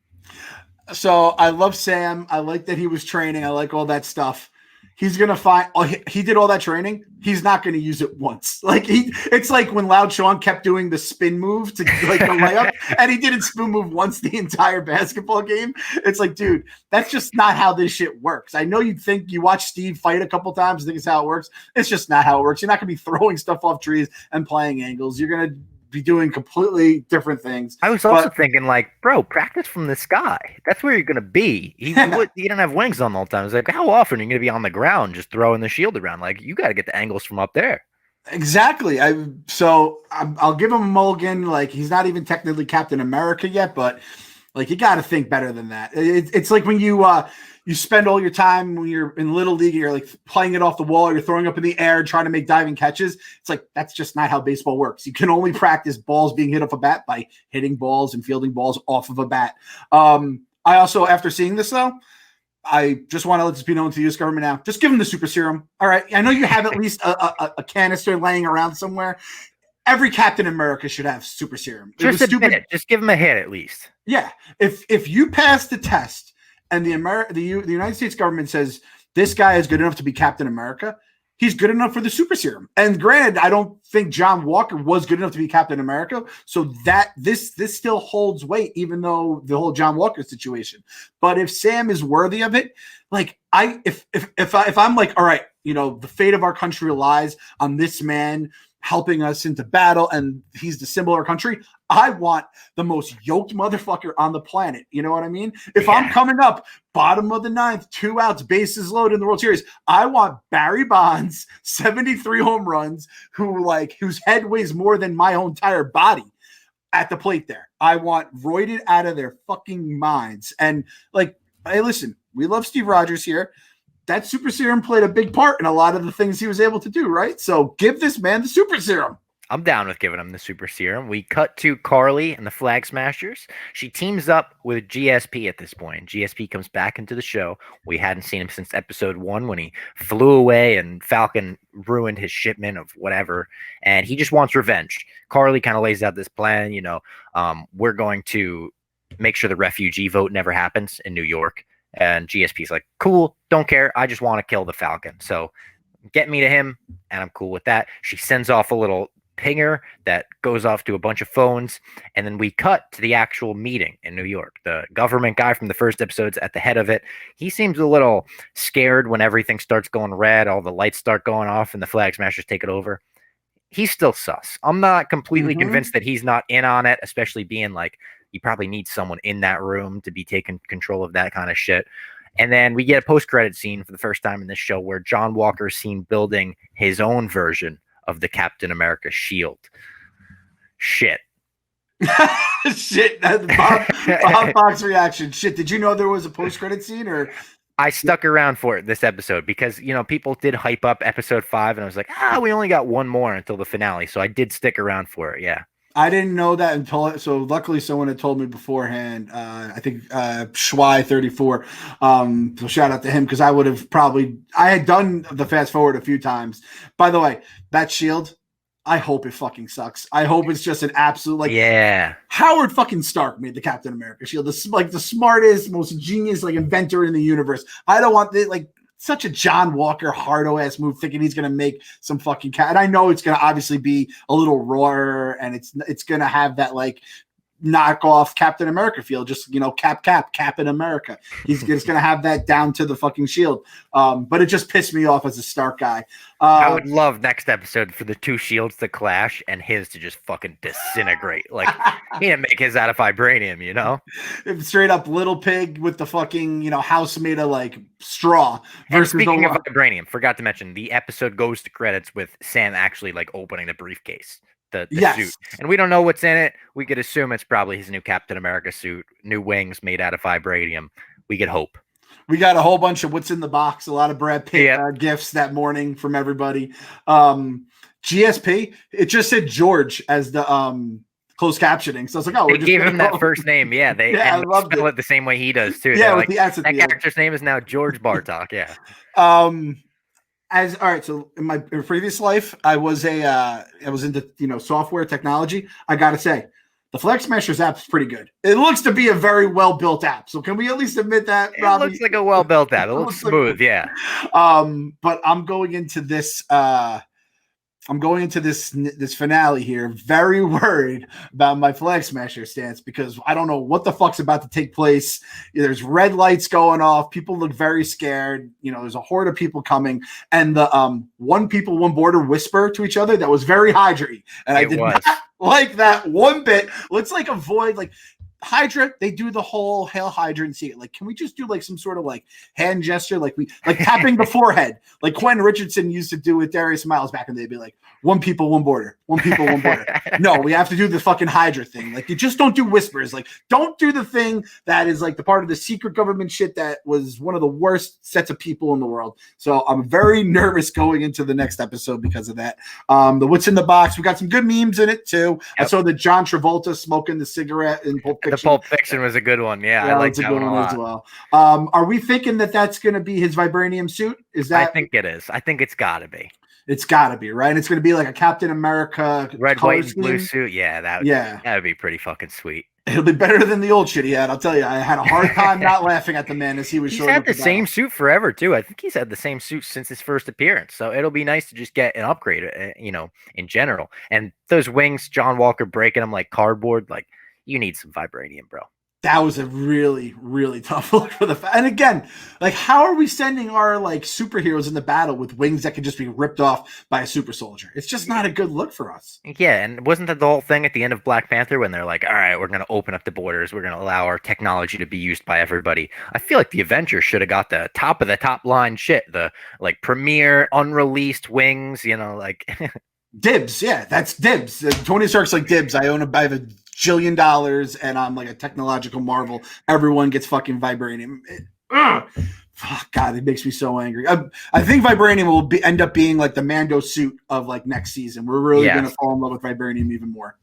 So I love Sam. I like that he was training. I like all that stuff. He's going to find, he did all that training. He's not going to use it once. Like it's like when Loud Sean kept doing the spin move to like the layup and he didn't spin move once the entire basketball game. It's like, dude, that's just not how this shit works. I know you'd think you watch Steve fight a couple times and think it's how it works. It's just not how it works. You're not going to be throwing stuff off trees and playing angles. You're going to be doing completely different things. I was also thinking, like, bro, practice from the sky. That's where you're going to be. You don't have wings on all the time. It's like, how often are you going to be on the ground just throwing the shield around? Like, you got to get the angles from up there. Exactly. I'll give him a mulligan. Like, he's not even technically Captain America yet, but like, you got to think better than that. It's like when you spend all your time when you're in Little League and you're like playing it off the wall, you're throwing up in the air, trying to make diving catches. It's like, that's just not how baseball works. You can only practice balls being hit off a bat by hitting balls and fielding balls off of a bat. I also, after seeing this though, I just want to let this be known to the U.S. government now. Just give him the super serum. All right. I know you have at least a canister laying around somewhere. Every Captain America should have super serum. Just admit it. Just give him a hit at least. Yeah. If you pass the test and the United States government says this guy is good enough to be Captain America, he's good enough for the super serum. And granted, I don't think John Walker was good enough to be Captain America, so that this still holds weight, even though the whole John Walker situation. But if Sam is worthy of it, like if I'm like, all right, the fate of our country lies on this man helping us into battle, and he's the symbol of our country, I want the most yoked motherfucker on the planet. You know what I mean? If I'm coming up bottom of the ninth, 2 outs, bases loaded in the World Series, I want Barry Bonds, 73 home runs, whose head weighs more than my whole entire body at the plate there. I want roided out of their fucking minds. And like, hey, listen, we love Steve Rogers here. That super serum played a big part in a lot of the things he was able to do, right? So give this man the super serum. I'm down with giving him the super serum. We cut to Carly and the Flag Smashers. She teams up with GSP at this point. GSP comes back into the show. We hadn't seen him since episode 1 when he flew away and Falcon ruined his shipment of whatever. And he just wants revenge. Carly kind of lays out this plan. We're going to make sure the refugee vote never happens in New York. And GSP's like, cool, don't care. I just want to kill the Falcon. So get me to him, and I'm cool with that. She sends off a little pinger that goes off to a bunch of phones, and then we cut to the actual meeting in New York. The government guy from the first episode's at the head of it. He seems a little scared when everything starts going red, all the lights start going off, and the Flag Smashers take it over. He's still sus. I'm not completely convinced that he's not in on it, especially being like, you probably need someone in that room to be taking control of that kind of shit. And then we get a post-credit scene for the first time in this show where John Walker is seen building his own version of the Captain America shield. Shit. Shit. Bob Fox reaction. Shit. Did you know there was a post-credit scene? Or I stuck around for it this episode because, people did hype up episode 5 and I was like, we only got one more until the finale. So I did stick around for it. Yeah. I didn't know that until so luckily someone had told me beforehand. I think Schwy34. So shout out to him because I had done the fast forward a few times. By the way, that shield, I hope it fucking sucks. I hope it's just an absolute Howard fucking Stark made the Captain America shield. The smartest, most genius inventor in the universe. I don't want such a John Walker hardo ass move, thinking he's gonna make some fucking cat. And I know it's gonna obviously be a little rawer, and it's gonna have that knockoff Captain America feel. Just Cap in America. He's just gonna have that down to the fucking shield. But it just pissed me off as a Stark guy. I would love next episode for the two shields to clash and his to just fucking disintegrate. He didn't make his out of vibranium, Straight up little pig with the fucking, house made of straw. And speaking of vibranium, forgot to mention the episode goes to credits with Sam actually opening the briefcase, the suit. And we don't know what's in it. We could assume it's probably his new Captain America suit, new wings made out of vibranium. We could hope. We got a whole bunch of what's in the box, a lot of Brad Pitt gifts that morning from everybody. GSP, it just said George as the closed captioning. So I was like, they gave him that first name. Yeah, they spell it the same way he does too. Yeah, with the S at that the end. character's name is now George Bartok. Yeah. All right, so in my previous life, I was into software technology. I gotta say, the Flag Smashers app is pretty good. It looks to be a very well built app. So can we at least admit that, Robbie? It looks like a well built app. It looks smooth, yeah. But I'm going into this. This finale here, very worried about my Flag Smasher stance because I don't know what the fuck's about to take place. There's red lights going off. People look very scared. There's a horde of people coming, and the one people, one border whisper to each other that was very Hydra-y. And I did not like that one bit. Let's avoid Hydra, they do the whole Hail Hydra and see it. Can we just do some sort of hand gesture, tapping the forehead, like Quentin Richardson used to do with Darius Miles back in the day? Be like, one people, one border, one people, one border. No, we have to do the fucking Hydra thing. You just don't do whispers. Don't do the thing that is the part of the secret government shit that was one of the worst sets of people in the world. So I'm very nervous going into the next episode because of that. The what's in the box, we got some good memes in it too. Yep. I saw the John Travolta smoking the cigarette in Pulp Fiction. The Pulp Fiction was a good one. Yeah, I like that one a lot. As well. Are we thinking that that's going to be his vibranium suit? I think it is. I think it's got to be. It's got to be, right? It's going to be like a Captain America red, white, and blue suit. Yeah, that would be pretty fucking sweet. It'll be better than the old shit he had. I'll tell you, I had a hard time not laughing at the man as he was showing up. He's had the same suit forever too. I think he's had the same suit since his first appearance. So it'll be nice to just get an upgrade, in general. And those wings, John Walker breaking them like cardboard, you need some vibranium, bro. That was a really, really tough look for the and again, how are we sending our superheroes into battle with wings that can just be ripped off by a super soldier? It's just not a good look for us. Yeah, and wasn't that the whole thing at the end of Black Panther when they're like, all right, we're going to open up the borders, we're going to allow our technology to be used by everybody? I feel like the Avengers should have got the top of the top line shit, the premier unreleased wings, Dibs, yeah, that's dibs. Tony Stark's dibs. I have a $1 jillion and I'm a technological marvel. Everyone gets fucking vibranium. Oh, God, it makes me so angry. I think Vibranium will end up being like the Mando suit of like next season. We're really going to fall in love with Vibranium even more.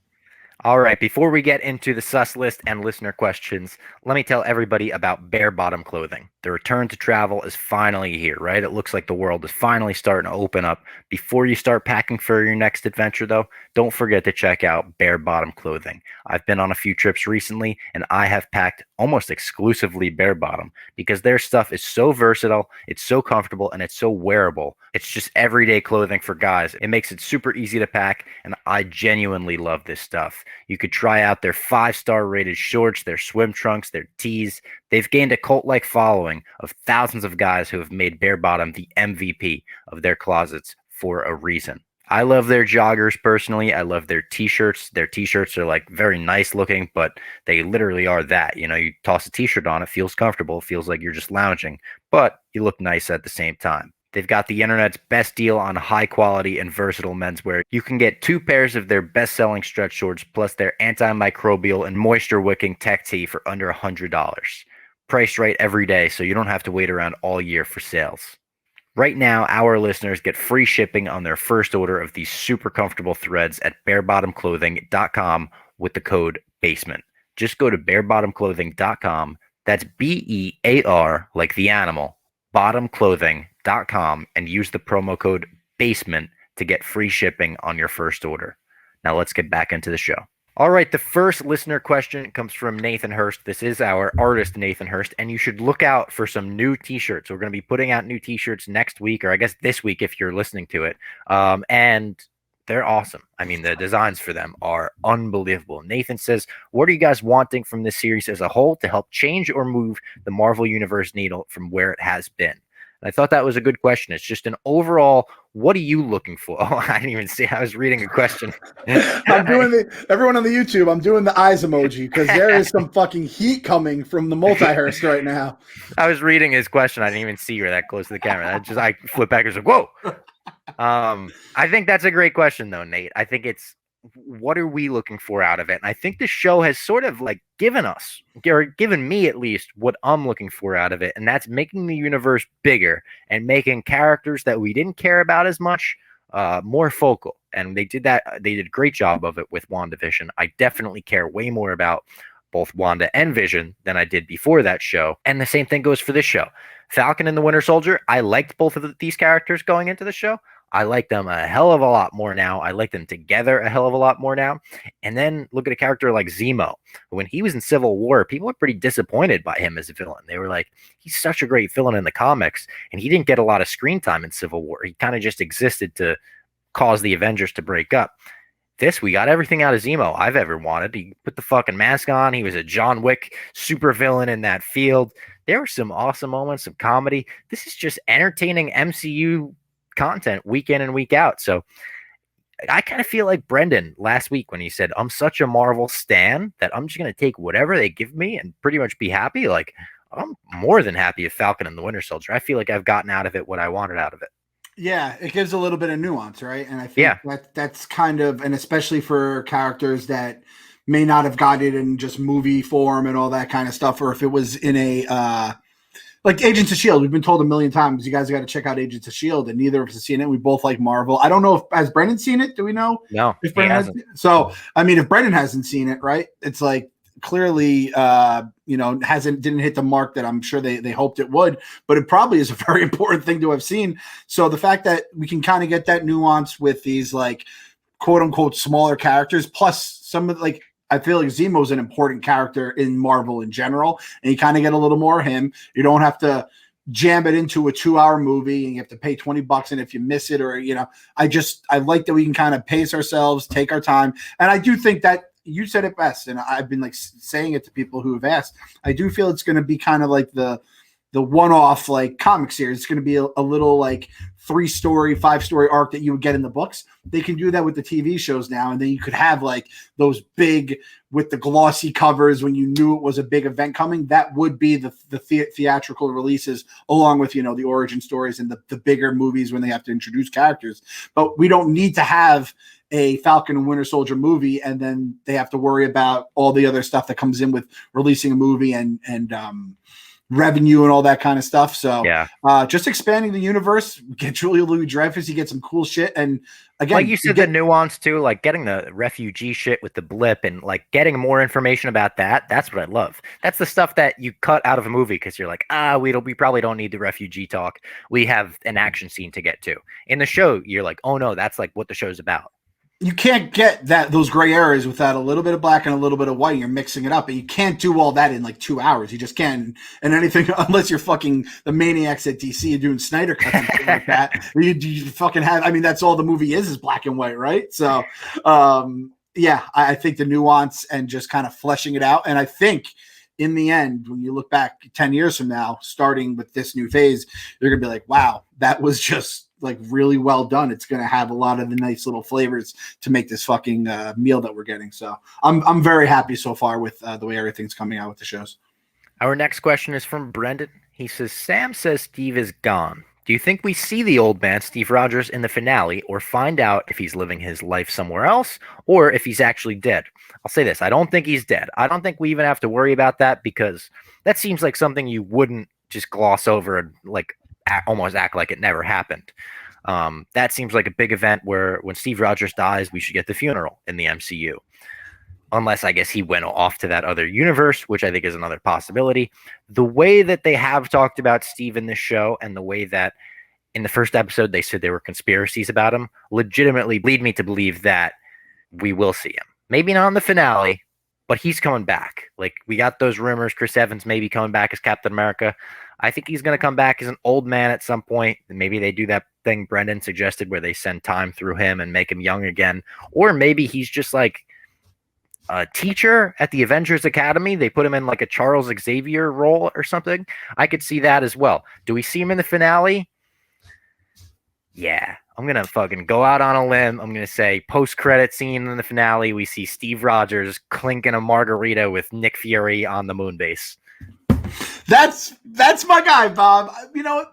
All right, before we get into the sus list and listener questions, let me tell everybody about Bare Bottom Clothing. The return to travel is finally here, right? It looks like the world is finally starting to open up. Before you start packing for your next adventure, though, don't forget to check out Bare Bottom Clothing. I've been on a few trips recently, and I have packed almost exclusively bare bottom because their stuff is so versatile, it's so comfortable, and it's so wearable. It's just everyday clothing for guys. It makes it super easy to pack, and I genuinely love this stuff. You could try out their 5-star rated shorts, their swim trunks, their tees. They've gained a cult-like following of thousands of guys who have made bare bottom the MVP of their closets for a reason. I love their joggers personally. I love their t-shirts. Their t-shirts are like very nice looking, but they literally are that. You know, you toss a t-shirt on, it feels comfortable. It feels like you're just lounging, but you look nice at the same time. They've got the internet's best deal on high quality and versatile menswear. You can get 2 pairs of their best-selling stretch shorts plus their antimicrobial and moisture wicking tech tee for under $100. Priced right every day, so you don't have to wait around all year for sales. Right now, our listeners get free shipping on their first order of these super comfortable threads at barebottomclothing.com with the code BASEMENT. Just go to barebottomclothing.com. That's BEAR, like the animal, bottomclothing.com, and use the promo code BASEMENT to get free shipping on your first order. Now let's get back into the show. All right, the first listener question comes from Nathan Hurst. This is our artist, Nathan Hurst, and you should look out for some new t-shirts. We're going to be putting out new t-shirts next week, or I guess this week if you're listening to it, and they're awesome. I mean, the designs for them are unbelievable. Nathan says, what are you guys wanting from this series as a whole to help change or move the Marvel Universe needle from where it has been? And I thought that was a good question. It's just an overall, what are you looking for? Oh, I didn't even see. I was reading a question. I'm doing everyone on the YouTube, I'm doing the eyes emoji because there is some fucking heat coming from the multiverse right now. I was reading his question. I didn't even see her that close to the camera. I flip back and was like, whoa. I think that's a great question, though, Nate. I think it's, what are we looking for out of it? And I think the show has sort of like given us, or given me at least, what I'm looking for out of it. And that's making the universe bigger and making characters that we didn't care about as much more focal. And they did that. They did a great job of it with WandaVision. I definitely care way more about both Wanda and Vision than I did before that show. And the same thing goes for this show. Falcon and the Winter Soldier, I liked both of these characters going into the show. I like them a hell of a lot more now. I like them together a hell of a lot more now. And then look at a character like Zemo. When he was in Civil War, people were pretty disappointed by him as a villain. They were like, he's such a great villain in the comics, and he didn't get a lot of screen time in Civil War. He kind of just existed to cause the Avengers to break up. We got everything out of Zemo I've ever wanted. He put the fucking mask on. He was a John Wick super villain in that field. There were some awesome moments of comedy. This is just entertaining MCU content week in and week out. So I kind of feel like Brendan last week when he said, I'm such a Marvel stan that I'm just going to take whatever they give me and pretty much be happy. Like, I'm more than happy with Falcon and the Winter Soldier. I feel like I've gotten out of it what I wanted out of it. Yeah, it gives a little bit of nuance, right? And I think that's kind of, and especially for characters that may not have got it in just movie form and all that kind of stuff, or if it was in a like Agents of S.H.I.E.L.D. We've been told a million times, you guys got to check out Agents of S.H.I.E.L.D., and neither of us have seen it. We both like Marvel. I don't know if, has Brendan seen it? Do we know? No, if Brendan hasn't. So, I mean, if Brendan hasn't seen it, right, it's like clearly, didn't hit the mark that I'm sure they hoped it would, but it probably is a very important thing to have seen. So the fact that we can kind of get that nuance with these like quote unquote smaller characters, plus some of like, I feel like Zemo's an important character in Marvel in general, and you kind of get a little more of him. You don't have to jam it into a 2-hour movie and you have to pay $20, and if you miss it, or I like that we can kind of pace ourselves, take our time. And I do think that you said it best, and I've been like saying it to people who have asked. I do feel it's going to be kind of like the one-off like comic series. It's going to be a little like 3-story, 5-story arc that you would get in the books. They can do that with the TV shows now, and then you could have like those big with the glossy covers when you knew it was a big event coming. That would be the theatrical releases, along with the origin stories and the bigger movies when they have to introduce characters. But we don't need to have a Falcon and Winter Soldier movie and then they have to worry about all the other stuff that comes in with releasing a movie and revenue and all that kind of stuff. So yeah, just expanding the universe, get Julia Louis-Dreyfus, you get some cool shit. And again, like you said, the nuance too, like getting the refugee shit with the blip and like getting more information about that. That's what I love. That's the stuff that you cut out of a movie because you're like, we probably don't need the refugee talk. We have an action scene to get to. In the show, you're like, oh no, that's like what the show's about. You can't get those gray areas without a little bit of black and a little bit of white. You're mixing it up, but you can't do all that in like 2 hours. You just can't. And anything unless you're fucking the maniacs at DC and doing Snyder cuts and shit like that. You fucking have. I mean, that's all the movie is black and white, right? So, yeah, I think the nuance and just kind of fleshing it out. And I think in the end, when you look back 10 years from now, starting with this new phase, you're gonna be like, wow, that was just like really well done. It's going to have a lot of the nice little flavors to make this fucking meal that we're getting. So I'm very happy so far with the way everything's coming out with the shows. Our next question is from Brendan. He says, Sam says Steve is gone. Do you think we see the old man, Steve Rogers, in the finale or find out if he's living his life somewhere else or if he's actually dead? I'll say this. I don't think he's dead. I don't think we even have to worry about that because that seems like something you wouldn't just gloss over and like almost act like it never happened. That seems like a big event where when Steve Rogers dies, we should get the funeral in the MCU. Unless I guess he went off to that other universe, which I think is another possibility. The way that they have talked about Steve in this show and the way that in the first episode they said there were conspiracies about him legitimately lead me to believe that we will see him. Maybe not in the finale, but he's coming back. Like we got those rumors, Chris Evans maybe coming back as Captain America. I think he's going to come back as an old man at some point. Maybe they do that thing Brendan suggested where they send time through him and make him young again. Or maybe he's just like a teacher at the Avengers Academy. They put him in like a Charles Xavier role or something. I could see that as well. Do we see him in the finale? Yeah. I'm going to fucking go out on a limb. I'm going to say post-credit scene in the finale, we see Steve Rogers clinking a margarita with Nick Fury on the moon base. That's my guy, Bob. You know,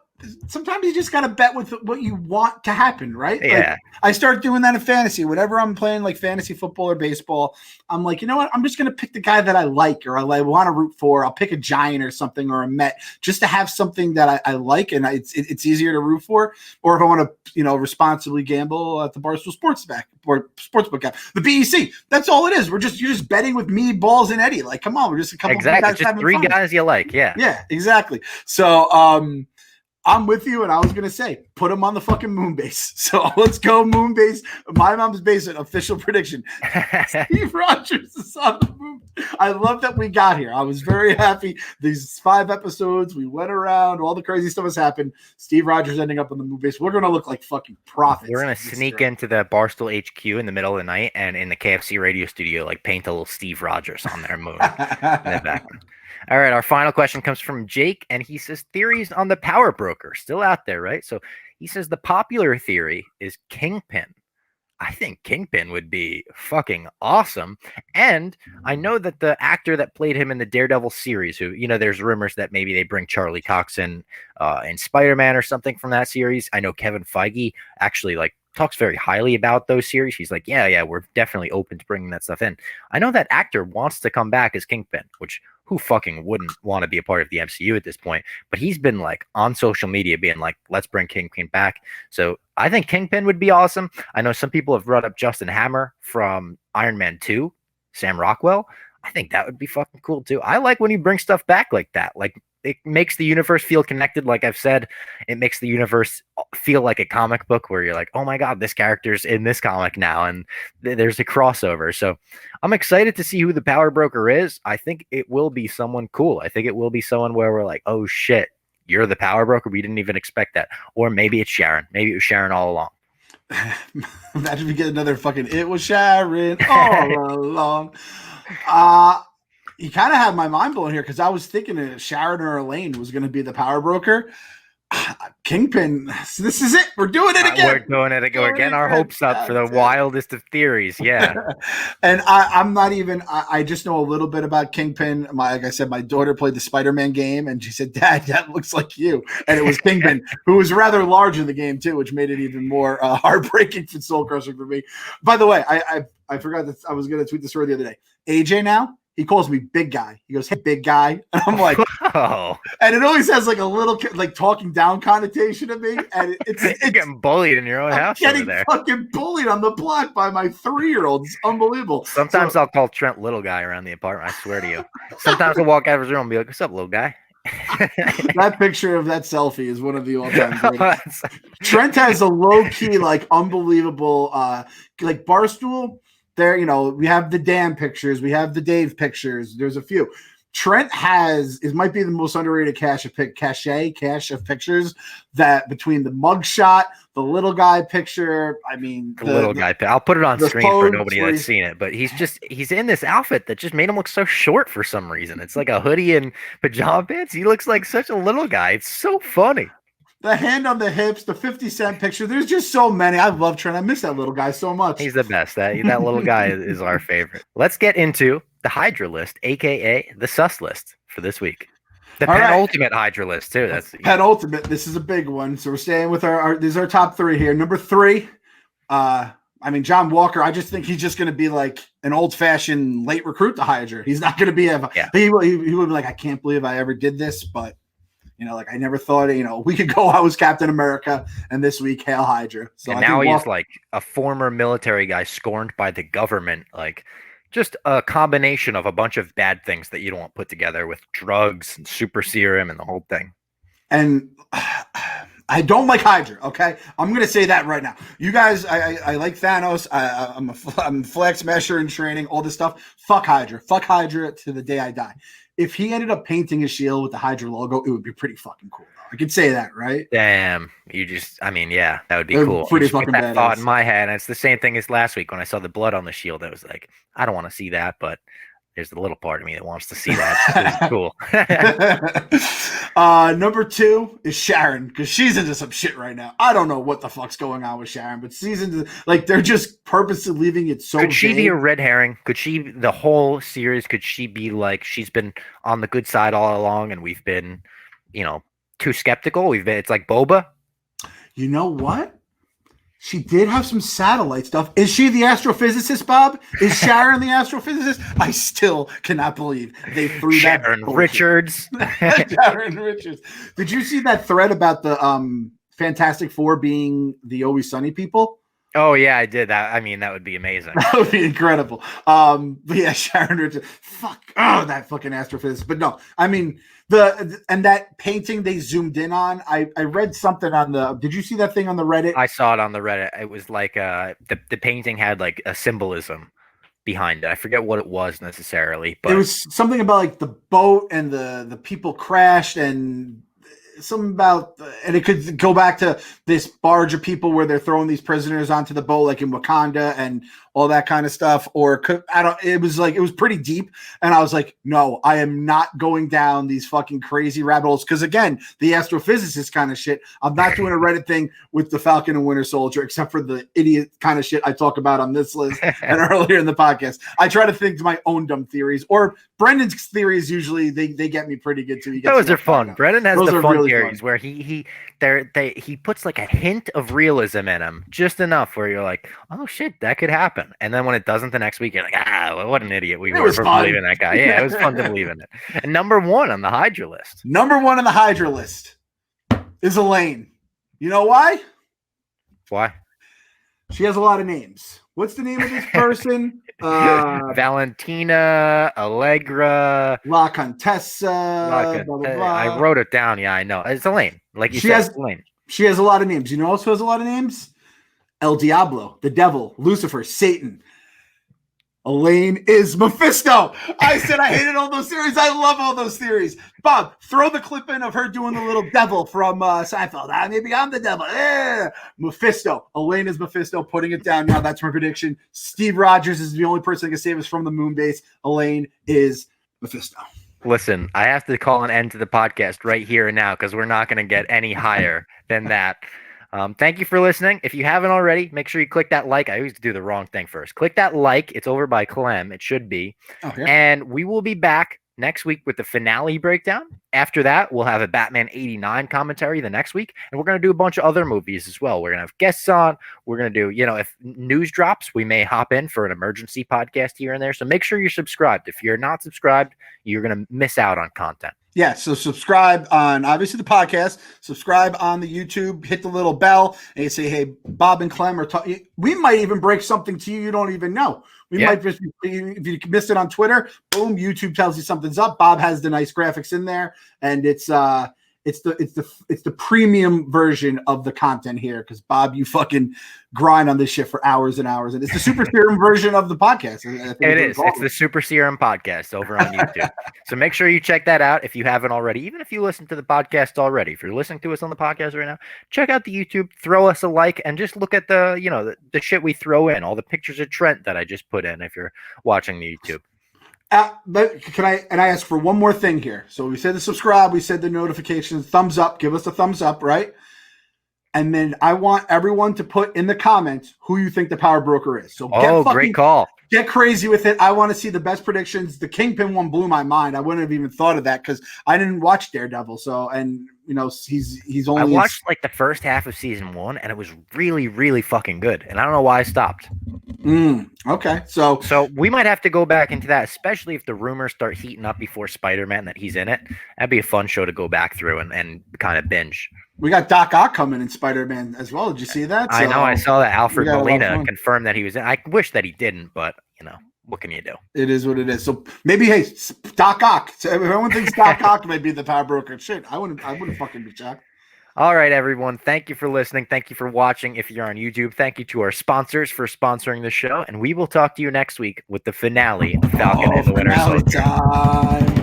sometimes you just got to bet with what you want to happen, right? Yeah. Like, I start doing that in fantasy. Whenever I'm playing like fantasy football or baseball, I'm like, you know what? I'm just going to pick the guy that I like or I want to root for. I'll pick a Giant or something or a Met just to have something that I like and it's easier to root for. Or if I want to, you know, responsibly gamble at the Barstool Sportsbook app, the BEC. That's all it is. You're just betting with me, Balls, and Eddie. Like, come on, we're just a couple of guys just having three fun. Guys you like, yeah. Yeah, exactly. So I'm with you, and I was going to say, put him on the fucking moon base. So let's go moon base. My mom's basement, official prediction. Steve Rogers is on the moon. I love that we got here. I was very happy. These 5 episodes, we went around, all the crazy stuff has happened. Steve Rogers ending up on the moon base. We're going to look like fucking prophets. We're going to sneak into the Barstool HQ in the middle of the night and in the KFC radio studio, like paint a little Steve Rogers on their moon in the background. All right, our final question comes from Jake, and he says, theories on the power broker. Still out there, right? So he says the popular theory is Kingpin. I think Kingpin would be fucking awesome. And I know that the actor that played him in the Daredevil series, who, you know, there's rumors that maybe they bring Charlie Cox in Spider-Man or something from that series. I know Kevin Feige actually, like, talks very highly about those series. He's like, yeah, we're definitely open to bringing that stuff in. I know that actor wants to come back as Kingpin, which who fucking wouldn't want to be a part of the MCU at this point? But he's been like on social media being like, let's bring Kingpin back. So I think Kingpin would be awesome. I know some people have brought up Justin Hammer from Iron Man 2, Sam Rockwell. I think that would be fucking cool too. I like when you bring stuff back like that. Like, it makes the universe feel connected. Like I've said, it makes the universe feel like a comic book where you're like, oh my God, this character's in this comic now. And there's a crossover. So I'm excited to see who the power broker is. I think it will be someone cool. I think it will be someone where we're like, oh shit, you're the power broker. We didn't even expect that. Or maybe it's Sharon. Maybe it was Sharon all along. Imagine we get another fucking, it was Sharon all along. You kind of have my mind blown here because I was thinking that Sharon or Elaine was going to be the power broker. Kingpin, this is it. We're doing it again. We're doing it again. We're getting our hopes up for the wildest of theories. Yeah. And I'm not even, I just know a little bit about Kingpin. Like I said, my daughter played the Spider-Man game and she said, Dad, that looks like you. And it was Kingpin, who was rather large in the game too, which made it even more heartbreaking and soul crushing for me. By the way, I forgot that I was going to tweet the story the other day. AJ now he calls me big guy. He goes, "Hey, big guy," and I'm like, "Oh!" And it always has like a little like talking down connotation to me, and it's getting bullied in your own house. Getting fucking bullied on the block by my 3-year-old. It's unbelievable. Sometimes I'll call Trent little guy around the apartment. I swear to you. Sometimes I'll walk out of his room and be like, "What's up, little guy?" That picture of that selfie is one of the all-time greatest. Trent has a low-key, like, unbelievable, like, Barstool. There, we have the Dan pictures, we have the Dave pictures. There's a few. Trent might be the most underrated cache of pictures, that between the mugshot, the little guy picture. I mean, the little guy. I'll put it on screen for nobody that's seen it, but he's in this outfit that just made him look so short for some reason. It's like a hoodie and pajama pants. He looks like such a little guy. It's so funny. The hand on the hips, the 50 Cent picture. There's just so many. I love Trent. I miss that little guy so much. He's the best. That little guy is our favorite. Let's get into the Hydra list, aka the sus list for this week. The penultimate Hydra list too. That's penultimate. This is a big one. So we're staying with these are our top 3 here. Number 3, John Walker. I just think he's just going to be like an old-fashioned late recruit to Hydra. He's not going to be he would be like, I can't believe I ever did this, but like I never thought, a week ago I was Captain America, and this week, Hail Hydra. So and now he's like a former military guy scorned by the government, like just a combination of a bunch of bad things that you don't want put together with drugs and super serum and the whole thing. And I don't like Hydra, okay? I'm going to say that right now. You guys, I like Thanos. I'm a flag smasher in training, all this stuff. Fuck Hydra. Fuck Hydra to the day I die. If he ended up painting his shield with the Hydra logo, it would be pretty fucking cool. I could say that, right? Damn. That would be cool. Pretty fucking badass. That thought in my head, and it's the same thing as last week when I saw the blood on the shield. I was like, I don't want to see that, but there's the little part of me that wants to see that. It's cool. Number 2 is Sharon, because she's into some shit right now. I don't know what the fuck's going on with Sharon, but they're just purposely leaving it so. Could she be a red herring? Could she, the whole series, could she be like she's been on the good side all along, and we've been, too skeptical? It's like Boba. You know what? She did have some satellite stuff. Is she the astrophysicist, Bob? Is Sharon the astrophysicist? I still cannot believe they threw Sharon Richards. Sharon Richards. Did you see that thread about the Fantastic Four being the Always Sunny people? Oh yeah, I did that. That would be amazing. That would be incredible. But yeah, Sharon Richards. That fucking astrophysicist. But no, and that painting they zoomed in on. I read something on did you see that thing on the Reddit? I saw it on the Reddit. It was like the painting had like a symbolism behind it. I forget what it was necessarily, but it was something about like the boat and the people crashed, and something about, and it could go back to this barge of people where they're throwing these prisoners onto the boat, like in Wakanda and all that kind of stuff. Or it was pretty deep. And I was like, no, I am not going down these fucking crazy rabbit holes. Cause again, the astrophysicist kind of shit, I'm not doing a Reddit thing with the Falcon and Winter Soldier, except for the idiot kind of shit I talk about on this list and earlier in the podcast. I try to think to my own dumb theories, or Brendan's theories. Usually they get me pretty good too. Those are fun. Brendan has the fun theories where he puts like a hint of realism in them, just enough where you're like, oh shit, that could happen. And then when it doesn't the next week, you're like, what an idiot we were for believing that guy. Yeah, it was fun to believe in it. And number 1 on the Hydra list. Number 1 on the Hydra list is Elaine. You know why? Why? She has a lot of names. What's the name of this person? Valentina, Allegra, La Contessa. Blah, blah, blah. I wrote it down. Yeah, I know. It's Elaine. Like you said, Elaine. She has a lot of names. You know who also has a lot of names? El Diablo, the devil, Lucifer, Satan. Elaine is Mephisto. I said I hated all those theories. I love all those theories. Bob, throw the clip in of her doing the little devil from Seinfeld. Maybe I'm the devil. Mephisto. Elaine is Mephisto. Putting it down now. That's my prediction. Steve Rogers is the only person that can save us from the moon base. Elaine is Mephisto. Listen, I have to call an end to the podcast right here and now because we're not going to get any higher than that. Thank you for listening. If you haven't already, make sure you click that like. I always do the wrong thing first. Click that like. It's over by Clem. It should be. Okay. And we will be back next week with the finale breakdown. After that, we'll have a Batman 89 commentary the next week. And we're going to do a bunch of other movies as well. We're going to have guests on. We're going to do, if news drops, we may hop in for an emergency podcast here and there. So make sure you're subscribed. If you're not subscribed, you're going to miss out on content. Yeah, so subscribe on, obviously, the podcast. Subscribe on the YouTube. Hit the little bell, and you say, hey, Bob and Clem are talking. We might even break something to you don't even know. We might just, if you missed it on Twitter, boom, YouTube tells you something's up. Bob has the nice graphics in there, and it's the premium version of the content here, because Bob, you fucking grind on this shit for hours and hours, and it's the super serum version of the podcast. It is. It's the Super Serum podcast over on YouTube. So make sure you check that out if you haven't already. Even if you listen to the podcast already, if you're listening to us on the podcast right now, check out the YouTube. Throw us a like and just look at the shit we throw in, all the pictures of Trent that I just put in. If you're watching the YouTube. But I ask for one more thing here? So we said the subscribe, we said the notifications, thumbs up, give us a thumbs up, right? And then I want everyone to put in the comments who you think the power broker is. So great call. Get crazy with it. I want to see the best predictions. The Kingpin one blew my mind. I wouldn't have even thought of that because I didn't watch Daredevil. So, and he's only. I watched like the first half of season 1, and it was really, really fucking good. And I don't know why I stopped. Okay, so we might have to go back into that, especially if the rumors start heating up before Spider-Man that he's in it. That'd be a fun show to go back through and kind of binge. We got Doc Ock coming in Spider-Man as well. Did you see that? I know. I saw that Alfred Molina confirmed that he was in. I wish that he didn't, but what can you do? It is what it is. So maybe, hey, Doc Ock. So everyone thinks Doc Ock may be the power broker. Shit, I wouldn't fucking be shocked. All right, everyone. Thank you for listening. Thank you for watching. If you're on YouTube, thank you to our sponsors for sponsoring the show. And we will talk to you next week with the finale of Falcon and the Winter Soldier. Time.